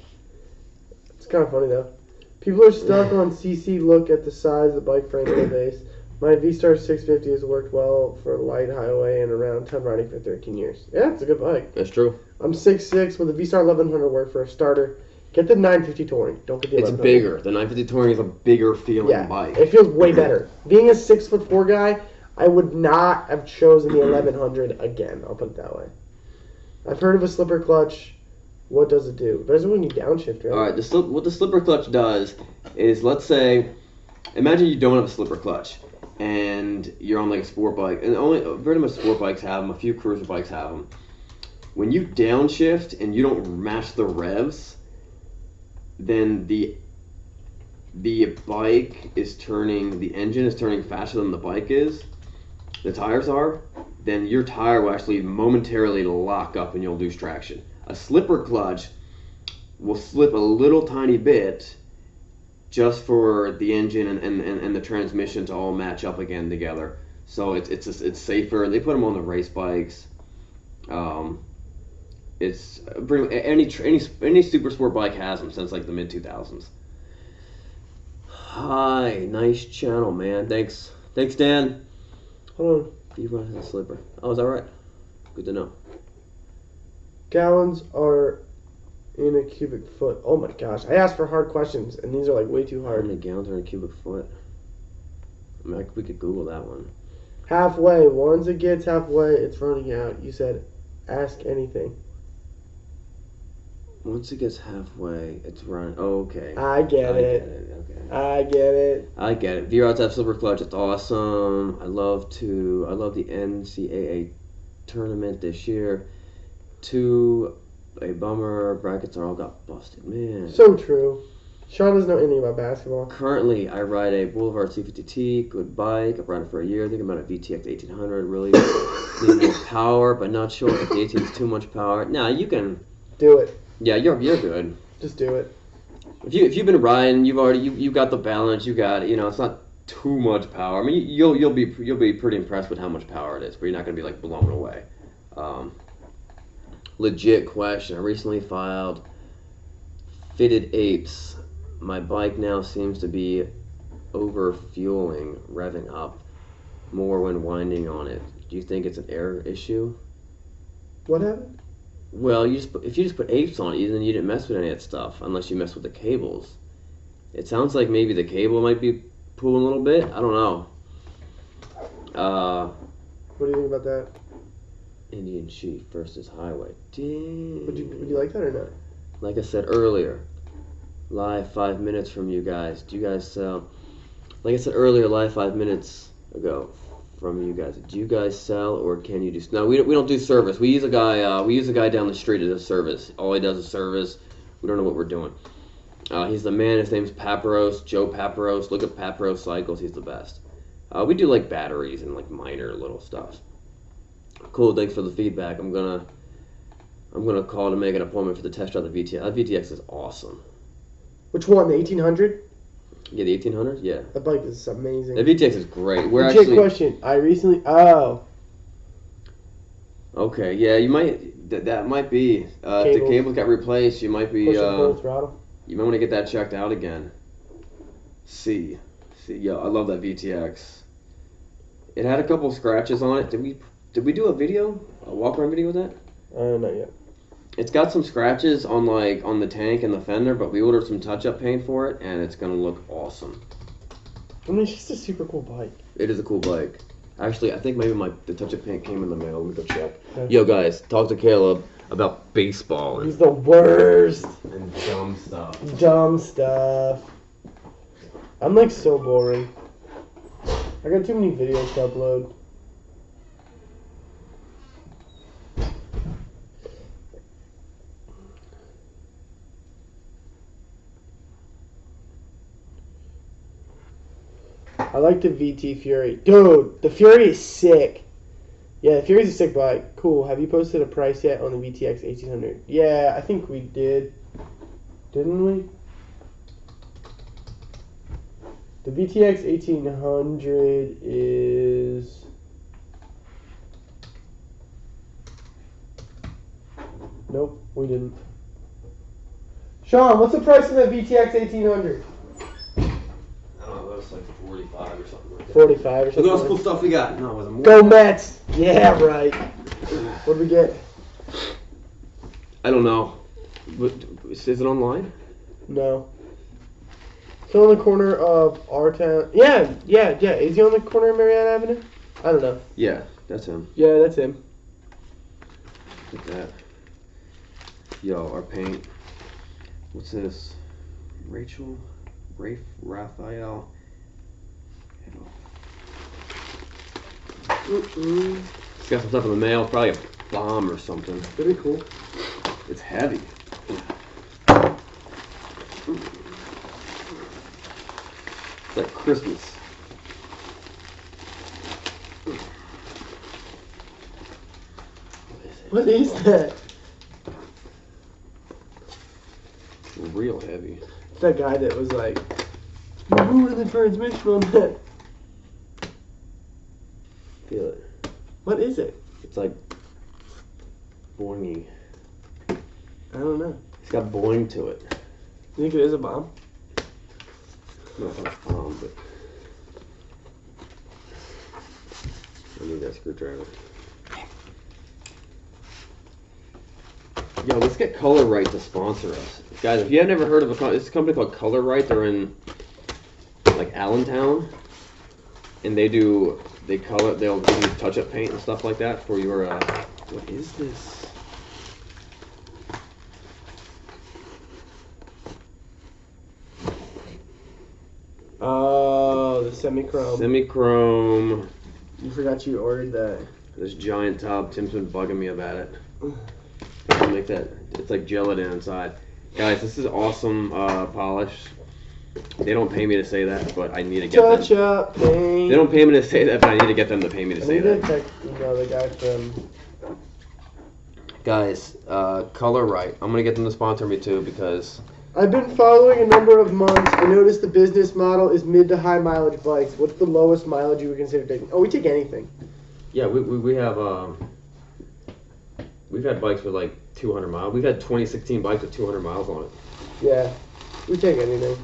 It's kind of funny though. People are stuck on CC. Look at the size of the bike frame and the base. My V-Star 650 has worked well for light highway and around 10 riding for 13 years. Yeah, it's a good bike. That's true. I'm 6'6", with the V-Star 1100 work for a starter. Get the 950 Touring. Don't get the It's 1100. bigger. The 950 Touring is a bigger feeling bike. It feels way better. Being a 6'4" guy, I would not have chosen the 1100 again. I'll put it that way. I've heard of a slipper clutch. What does it do? It does it when you downshift, right? All right. What the slipper clutch does is, let's say, imagine you don't have a slipper clutch, and you're on like a sport bike, and only very much sport bikes have them. A few cruiser bikes have them. When you downshift and you don't match the revs, then the bike is turning, the engine is turning faster than the bike is, the tires are, then your tire will actually momentarily lock up and you'll lose traction. A slipper clutch will slip a little tiny bit just for the engine and the transmission to all match up again together. So it's safer. They put them on the race bikes. It's any super sport bike has them since like the mid 2000s. Hi, nice channel, man. Thanks, Dan. Hold on. You run a slipper. Oh, is that right? Good to know. Gallons are in a cubic foot. Oh my gosh. I asked for hard questions, and these are like way too How hard. many gallons are in a cubic foot? I mean, we could Google that one. Halfway. Once it gets halfway, it's running out. You said, ask anything. Once it gets halfway, it's running. Oh, okay. I get it. Okay. I get it. I get it. V-Rods have slipper clutch. It's awesome. I love the NCAA tournament this year. A bummer. Brackets are all got busted. Man. So true. Sean doesn't know anything about basketball. Currently, I ride a Boulevard C50T. Good bike. I've ridden it for a year. I think I'm on a VTX 1800. Really need more power, but not sure if the 18 is too much power. Nah, you can. Do it. Yeah, you're good. Just do it. If you've been riding, you got the balance. You got it. It's not too much power. I mean, you'll be pretty impressed with how much power it is, but you're not gonna be like blown away. Legit question. I recently filed fitted apes. My bike now seems to be over fueling, revving up more when winding on it. Do you think it's an air issue? What happened? Well, if you just put apes on it, then you didn't mess with any of that stuff, unless you mess with the cables. It sounds like maybe the cable might be pulling a little bit. I don't know. What do you think about that? Indian Chief versus Highway. Dang. Would you like that or not? Like I said earlier, live 5 minutes from you guys. Do you guys sell? Like I said earlier, live 5 minutes ago from you guys. Do you guys sell or can you do? No, we don't do service. We use a guy. We use a guy down the street as a service. All he does is service. We don't know what we're doing. He's the man. His name's Paparos, Joe Paparos. Look at Paparos Cycles. He's the best. We do like batteries and like minor little stuff. Cool. Thanks for the feedback. I'm gonna call to make an appointment for the test drive of the VTX. That VTX is awesome. Which one? The 1800? Yeah, the 1800. Yeah. That bike is amazing. The VTX is great. We're Legit actually. question. I recently. Oh. Okay. Yeah, you might. That might be. If the cables got replaced, you might be. Push and pull throttle. You might want to get that checked out again. See, yeah, I love that VTX. It had a couple scratches on it. Did we do a video, a walk around video with that? Not yet. It's got some scratches on the tank and the fender, but we ordered some touch-up paint for it, and it's gonna look awesome. I mean, it's just a super cool bike. It is a cool bike. Actually, I think maybe the touch-up paint came in the mail. Let me go check. Okay. Yo, guys, talk to Caleb about baseball He's the worst. and dumb stuff. Dumb stuff. I'm like so boring. I got too many videos to upload. I like the VT Fury. Dude, the Fury is sick. Yeah, the Fury's a sick bike. Cool. Have you posted a price yet on the VTX 1800? Yeah, I think we did. Didn't we? The VTX 1800 is... Nope, we didn't. Sean, what's the price of that VTX 1800? I don't know, that's like 45 or something like that. 45 or Look something. at all this cool stuff we got. No, with a Go Mets! Yeah, right. What'd we get? I don't know. But is it online? No. It's on the corner of our town. Yeah. Is he on the corner of Marianne Avenue? I don't know. Yeah, that's him. Yeah, that's him. Look at that. Yo, our paint. What's this? Raphael. Got some stuff in the mail, probably a bomb or something. Pretty cool. It's heavy. It's like Christmas. What is that? It's real heavy. It's that guy that was like, "You're ruining the transmission on that." Feel it. What is it? It's like boingy. I don't know. It's got boing to it. You think it is a bomb? No, it's not a bomb, but I need that screwdriver. Yo, let's get Color Right to sponsor us. Guys, if you have never heard of it's a company called Color Right. They're in like Allentown. And they'll give you touch-up paint and stuff like that for your, what is this? Oh, the semi-chrome. Semi-chrome. You forgot you ordered that. This giant tub. Tim's been bugging me about it. I'll make that. It's like gelatin inside. Guys, this is awesome polish. They don't pay me to say that, but I need to get them. Touch up paint. They don't pay me to say that, but I need to get them to pay me to say that. The guy from... Guys, Color Right. I'm gonna get them to sponsor me too because I've been following a number of months. I noticed the business model is mid to high mileage bikes. What's the lowest mileage you would consider taking? Oh, we take anything. yeah, we have we've had bikes with like 200 miles. We've had 2016 bikes with 200 miles on it. Yeah, we take anything.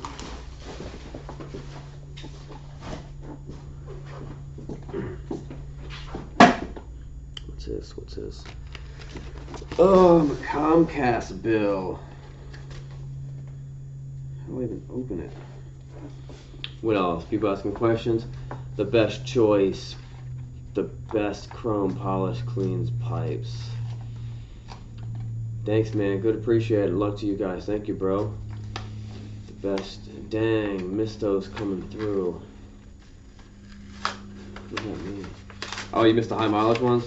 What's this? Oh, my Comcast bill. How do I even open it? What else? People asking questions. The best choice. The best chrome polish cleans pipes. Thanks, man. Good, appreciate it. Luck to you guys. Thank you, bro. The best. Dang, Misto's coming through. What does that mean? Oh, you missed the high mileage ones?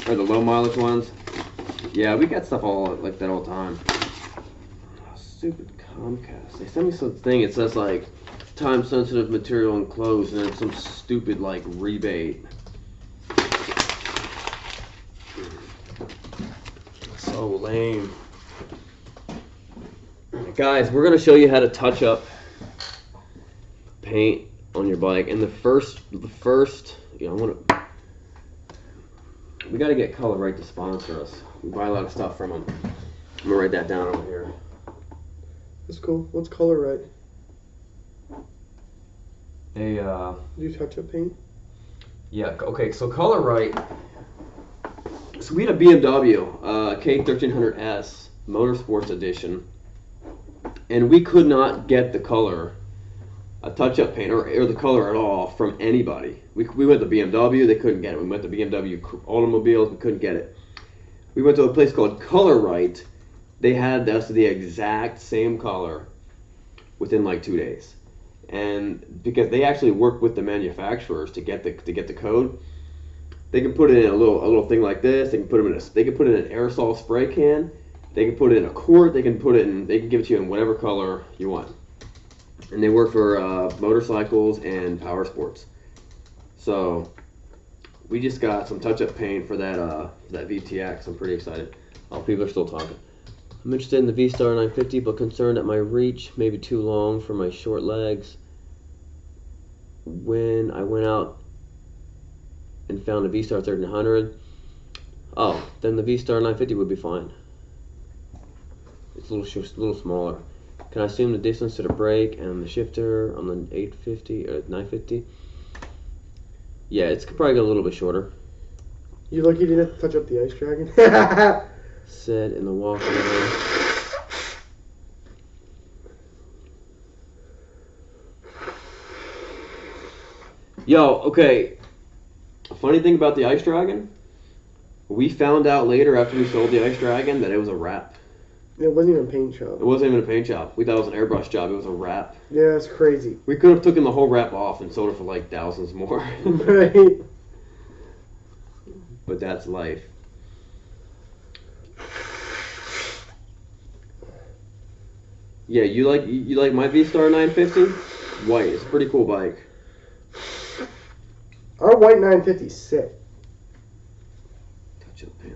Or the low mileage ones? Yeah, we got stuff all like that all the time. Oh, stupid Comcast. They sent me some thing. It says like time sensitive material enclosed, and it's some stupid like rebate. So lame. Guys, we're gonna show you how to touch up paint on your bike, and the first, we gotta get Color Right to sponsor us. We buy a lot of stuff from them. I'm gonna write that down over here. That's cool. What's Color Right? They Do you touch up paint? yeah, okay, so Color Right. So we had a BMW K1300S Motorsports Edition, and we could not get the color, a touch-up paint, or the color at all from anybody. We went to BMW, they couldn't get it. We went to BMW automobiles, we couldn't get it. We went to a place called Color Right. They had us the exact same color within like 2 days. and because they actually work with the manufacturers to get the code, they can put it in a little thing like this. They can put it in an aerosol spray can. They can put it in a quart. They can give it to you in whatever color you want. And they work for motorcycles and power sports. So we just got some touch-up paint for that VTX. I'm pretty excited. Oh, people are still talking. I'm interested in the V-Star 950, but concerned that my reach may be too long for my short legs. When I went out and found a V-Star 1300, then the V-Star 950 would be fine. It's a little smaller. Can I assume the distance to the brake and the shifter on the 850 or 950? Yeah, it's probably a little bit shorter. You lucky you didn't have to touch up the ice dragon. Said in the walkway. Yo, okay. A funny thing about the Ice Dragon, we found out later after we sold the Ice Dragon that it was a wrap. It wasn't even a paint job. It wasn't even a paint job. We thought it was an airbrush job. It was a wrap. Yeah, that's crazy. We could have taken the whole wrap off and sold it for like thousands more. Right. But that's life. Yeah, you like my V-Star 950? White. It's a pretty cool bike. Our white 950 is sick.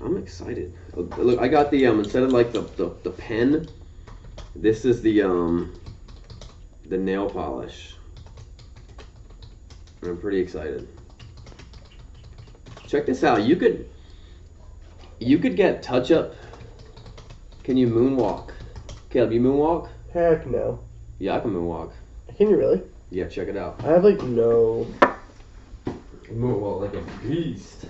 I'm excited. Look, I got the instead of like the pen, this is the nail polish. I'm pretty excited. Check this out. You could get touch up. Can you moonwalk? Caleb, you moonwalk? Heck no. Yeah, I can moonwalk. Can you really? Yeah, check it out. I have like no. Moonwalk like a beast.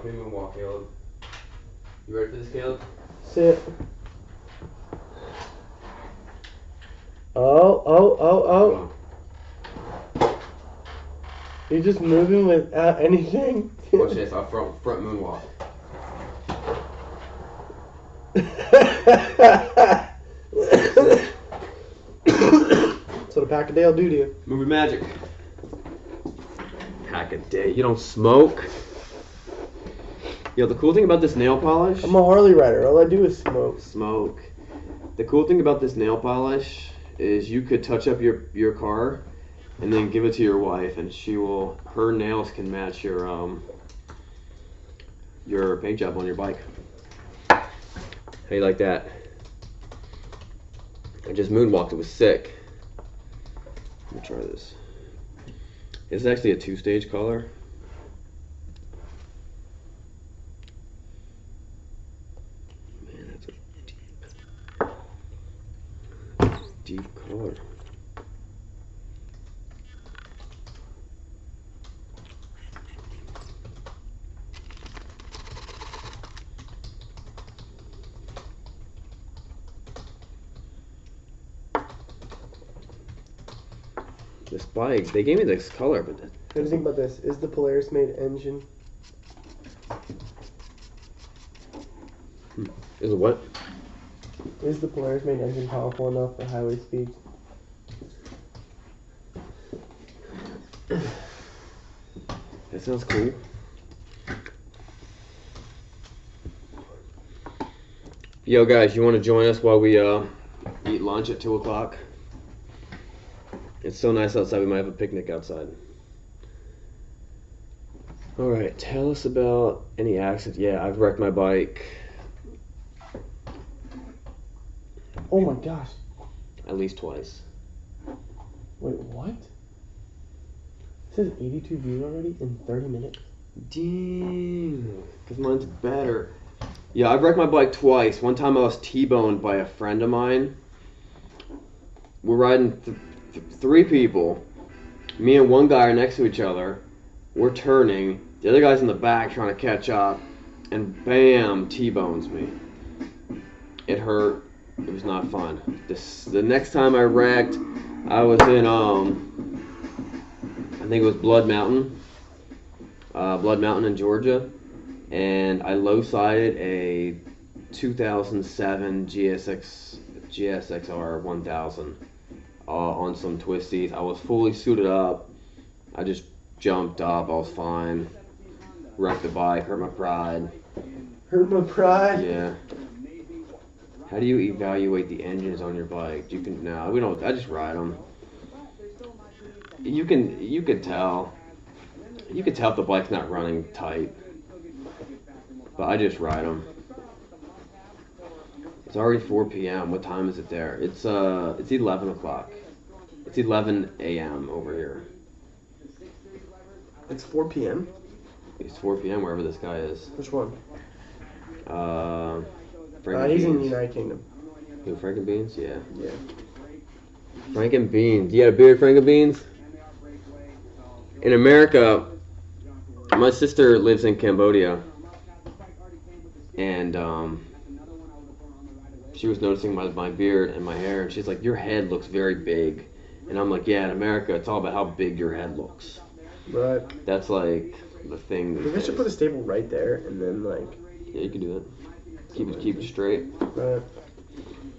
Moonwalk, Caleb. You ready for this, Caleb? Sit. Oh. You're just moving without anything? Watch this, I'll front moonwalk. That's what a pack a day will do to you. Movie magic. Pack a day. You don't smoke? Yo, the cool thing about this nail polish... I'm a Harley rider. All I do is smoke. Smoke. The cool thing about this nail polish is you could touch up your car and then give it to your wife, and her nails can match your paint job on your bike. How you like that? I just moonwalked. It was sick. Let me try this. It's actually a 2-stage color. Man, that's a deep color. This bike, they gave me this color, but What do you think about this? Is the Polaris made engine? Is it what? Is the Polaris made engine powerful enough for highway speeds? That sounds cool. Yo guys, you want to join us while we eat lunch at 2 o'clock? It's so nice outside, we might have a picnic outside. Alright, tell us about any accidents. Yeah, I've wrecked my bike. Oh my gosh. At least twice. Wait, what? It says 82 views already in 30 minutes. Dang, because mine's better. Yeah, I've wrecked my bike twice. One time I was T-boned by a friend of mine. We're riding 3 people. Me and one guy are next to each other. We're turning. The other guy's in the back trying to catch up. and bam, T-bones me. It hurt. It was not fun. The next time I wrecked, I was in I think it was Blood Mountain in Georgia, and I low-sided a 2007 GSXR 1000 on some twisties. I was fully suited up. I just jumped up. I was fine. Wrecked the bike. Hurt my pride. Hurt my pride? Yeah. How do you evaluate the engines on your bike? We don't. I just ride them. You can tell. You can tell if the bike's not running tight. But I just ride them. It's already 4 p.m. What time is it there? It's 11 o'clock. It's 11 a.m. over here. It's 4 p.m.? It's 4 p.m. wherever this guy is. Which one? Frank he's in the United Kingdom. Who, Frank and Beans? Yeah. Yeah. Frank and Beans. You got a beard, Frank and Beans? In America, my sister lives in Cambodia. And she was noticing my beard and my hair, and she's like, your head looks very big. And I'm like, yeah, in America, it's all about how big your head looks. Right. That's like the thing. Maybe I should put a staple right there, and then like... Yeah, you can do that. Keep it straight. Right.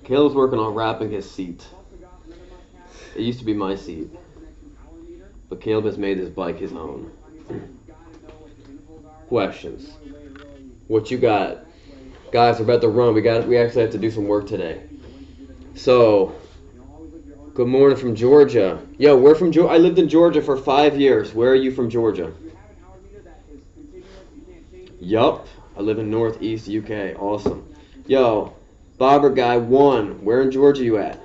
Caleb's working on wrapping his seat. It used to be my seat. But Caleb has made this bike his own. Questions. What you got? Guys, we're about to run. We actually have to do some work today. So, good morning from Georgia. Yo, we're from Georgia. I lived in Georgia for 5 years. Where are you from Georgia? Yup. I live in Northeast UK. Awesome. Yo, Bobber Guy 1. Where in Georgia you at?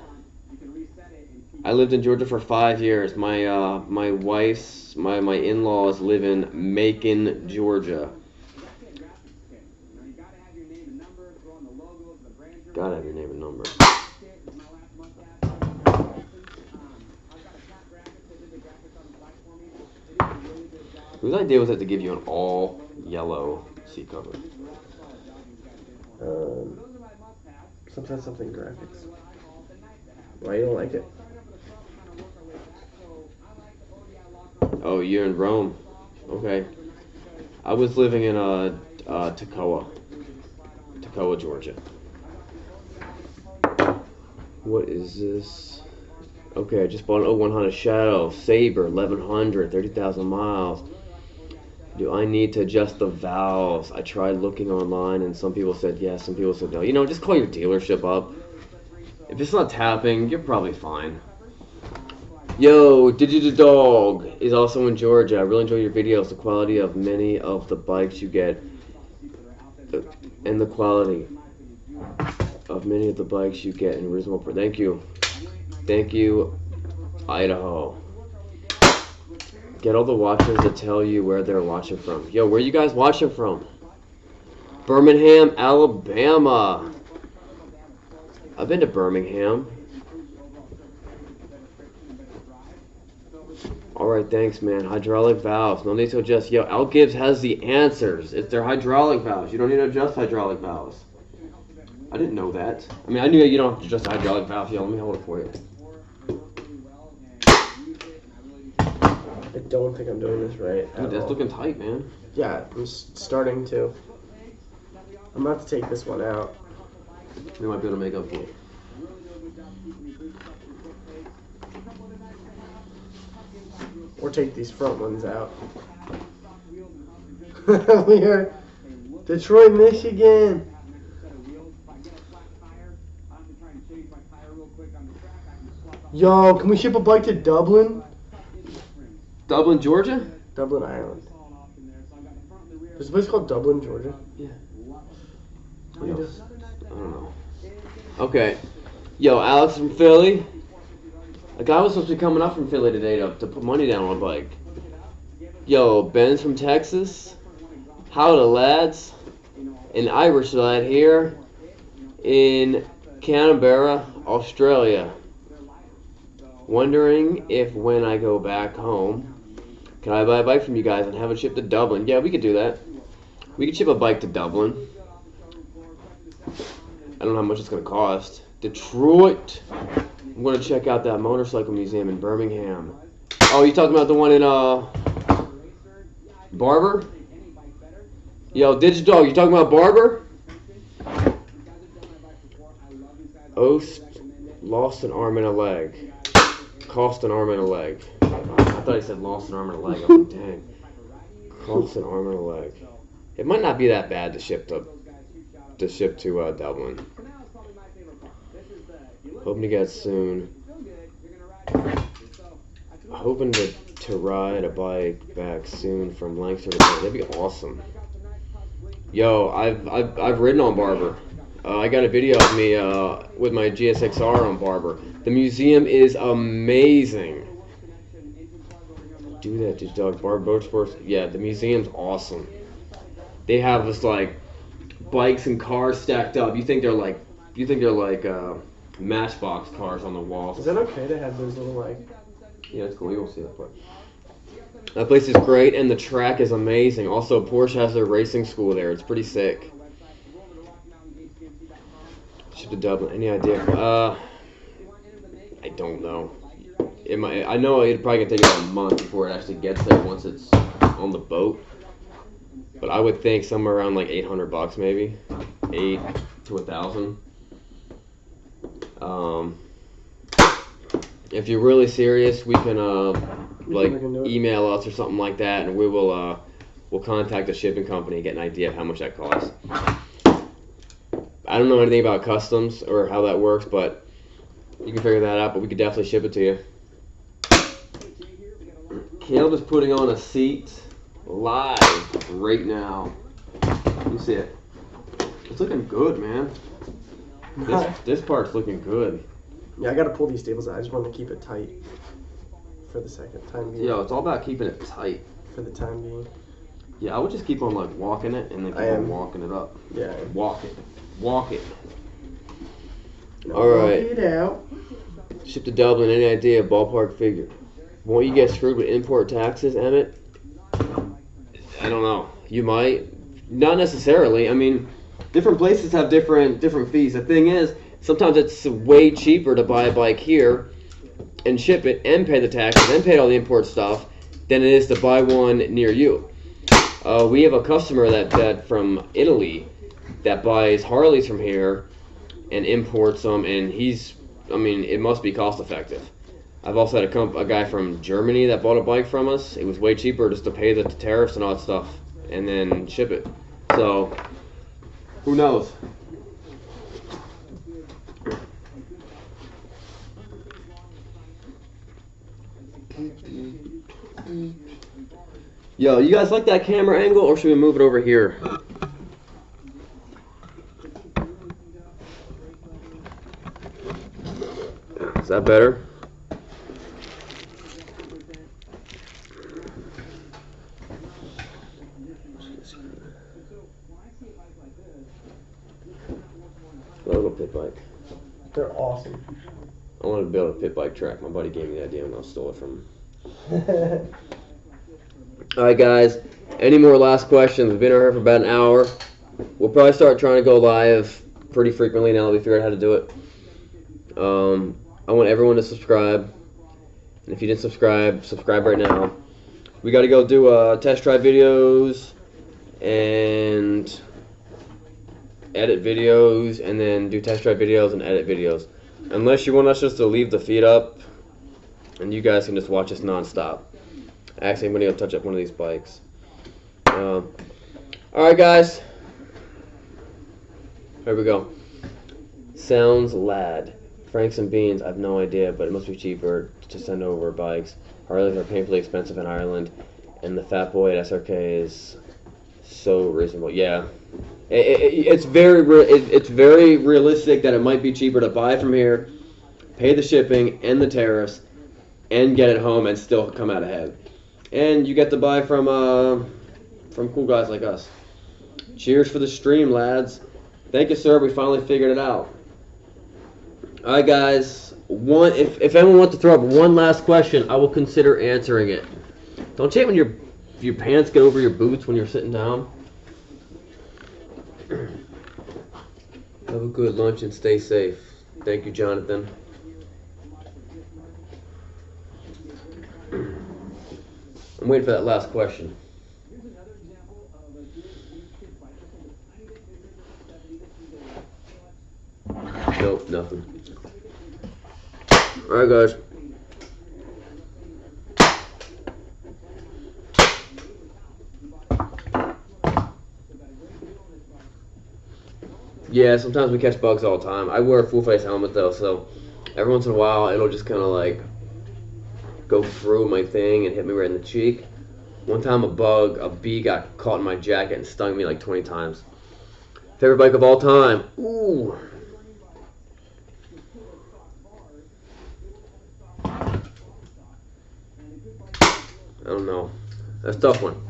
I lived in Georgia for 5 years. My wife's, my in-laws live in Macon, Georgia. Gotta have your name and number. Whose idea was it to give you an all yellow seat cover? Something graphics. Why you don't like it? Oh, you're in Rome. Okay. I was living in Toccoa, Georgia. What is this? Okay, I just bought an 01 Honda Shadow, Sabre, 1100, 30,000 miles. Do I need to adjust the valves? I tried looking online, and some people said yes, some people said no. You know, just call your dealership up. If it's not tapping, you're probably fine. Yo, Dog is also in Georgia. I really enjoy your videos. The quality of many of the bikes you get, and the quality of many of the bikes you get in reasonable price. Thank you, Idaho. Get all the watchers to tell you where they're watching from. Yo, where you guys watching from? Birmingham, Alabama. I've been to Birmingham. Alright, thanks, man. Hydraulic valves. No need to adjust. Yo, Al Gibbs has the answers. It's their hydraulic valves. You don't need to adjust hydraulic valves. I didn't know that. I mean, I knew you don't have to adjust the hydraulic valve. Yo, let me hold it for you. I don't think I'm doing this right. Dude, that's looking tight, man. Yeah, I'm starting to. I'm about to take this one out. We might be able to make up for it. Or take these front ones out. We are Detroit, Michigan. Yo, can we ship a bike to Dublin? Dublin, Georgia? Dublin, Ireland. There's a place called Dublin, Georgia. Yeah. What do you do? I don't know. Okay. Yo, Alex from Philly. A guy was supposed to be coming up from Philly today to put money down on a bike. Yo, Ben's from Texas. Howdy, lads. An Irish lad here in Canberra, Australia. Wondering if when I go back home, can I buy a bike from you guys and have it shipped to Dublin? Yeah, we could do that. We could ship a bike to Dublin. I don't know how much it's going to cost. Detroit. I'm going to check out that motorcycle museum in Birmingham. Oh, you talking about the one in Barber? Yo, Digidog, you talking about Barber? Oast lost an arm and a leg. Cost an arm and a leg. I thought he said lost an arm and a leg. I'm like, dang. Cost an arm and a leg. It might not be that bad to ship to Dublin. Hoping to get soon. Hoping to ride a bike back soon from Lancaster to Dublin. That'd be awesome. Yo, I've ridden on Barber. I got a video of me with my GSXR on Barber. The museum is amazing. Do that, Digidog. Barber Motorsports. Yeah, the museum's awesome. They have this like bikes and cars stacked up. You think they're like Matchbox cars on the walls. Is that okay to have those little like? Yeah, it's cool. You won't see that part. That place is great, and the track is amazing. Also, Porsche has their racing school there. It's pretty sick. Ship to Dublin. Any idea? I don't know. It might. I know it's probably gonna take about a month before it actually gets there once it's on the boat. But I would think somewhere around like $800 maybe, 8 to 1,000. If you're really serious, we can like email us or something like that, and we'll contact the shipping company and get an idea of how much that costs. I don't know anything about customs or how that works, but you can figure that out. But we could definitely ship it to you. Caleb is putting on a seat live right now. You see it? It's looking good, man. This part's looking good. Yeah, I gotta pull these staples out. I just want to keep it tight for the time being. Yo, it's all about keeping it tight. For the time being. Yeah, I would just keep on like walking it and then keep on walking it up. Yeah. Walk it. Walk it. No, alright. Walk it out. Ship to Dublin, any idea? Ballpark figure. Won't you get screwed with import taxes, Emmett? I don't know. You might. Not necessarily. I mean, different places have different fees. The thing is, sometimes it's way cheaper to buy a bike here and ship it and pay the taxes and pay all the import stuff than it is to buy one near you. We have a customer that from Italy that buys Harleys from here and imports them, and it must be cost effective. I've also had a guy from Germany that bought a bike from us. It was way cheaper just to pay the tariffs and all that stuff and then ship it. So, who knows? Yo, you guys like that camera angle, or should we move it over here? Is that better? Little pit bike. They're awesome. I wanted to build a pit bike track. My buddy gave me the idea and I stole it from him. Alright guys, any more last questions? We've been here for about an hour. We'll probably start trying to go live pretty frequently now that we figured out how to do it. I want everyone to subscribe. And if you didn't subscribe right now. We got to go do test drive videos and edit videos, and then do test drive videos and edit videos. Unless you want us just to leave the feed up and you guys can just watch us non-stop. Actually, I'm going to go touch up one of these bikes. Alright guys, here we go. Sounds lad. Franks and beans, I have no idea, but it must be cheaper to send over bikes. Harleys are painfully expensive in Ireland, and the fat boy at SRK is so reasonable. Yeah, it's very realistic that it might be cheaper to buy from here, pay the shipping and the tariffs, and get it home and still come out ahead. And you get to buy from cool guys like us. Cheers for the stream, lads. Thank you, sir. We finally figured it out. All right, guys. If anyone wants to throw up one last question, I will consider answering it. Don't you hate when your pants get over your boots when you're sitting down? Have a good lunch and stay safe. Thank you, Jonathan. I'm waiting for that last question. Nope, nothing. Alright, guys. Yeah, sometimes we catch bugs all the time. I wear a full face helmet though, so every once in a while it'll just kind of like go through my thing and hit me right in the cheek. One time a bee got caught in my jacket and stung me like 20 times. Favorite bike of all time? Ooh. I don't know. That's a tough one.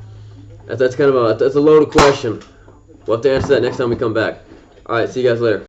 That's kind of that's a loaded question. We'll have to answer that next time we come back. Alright, see you guys later.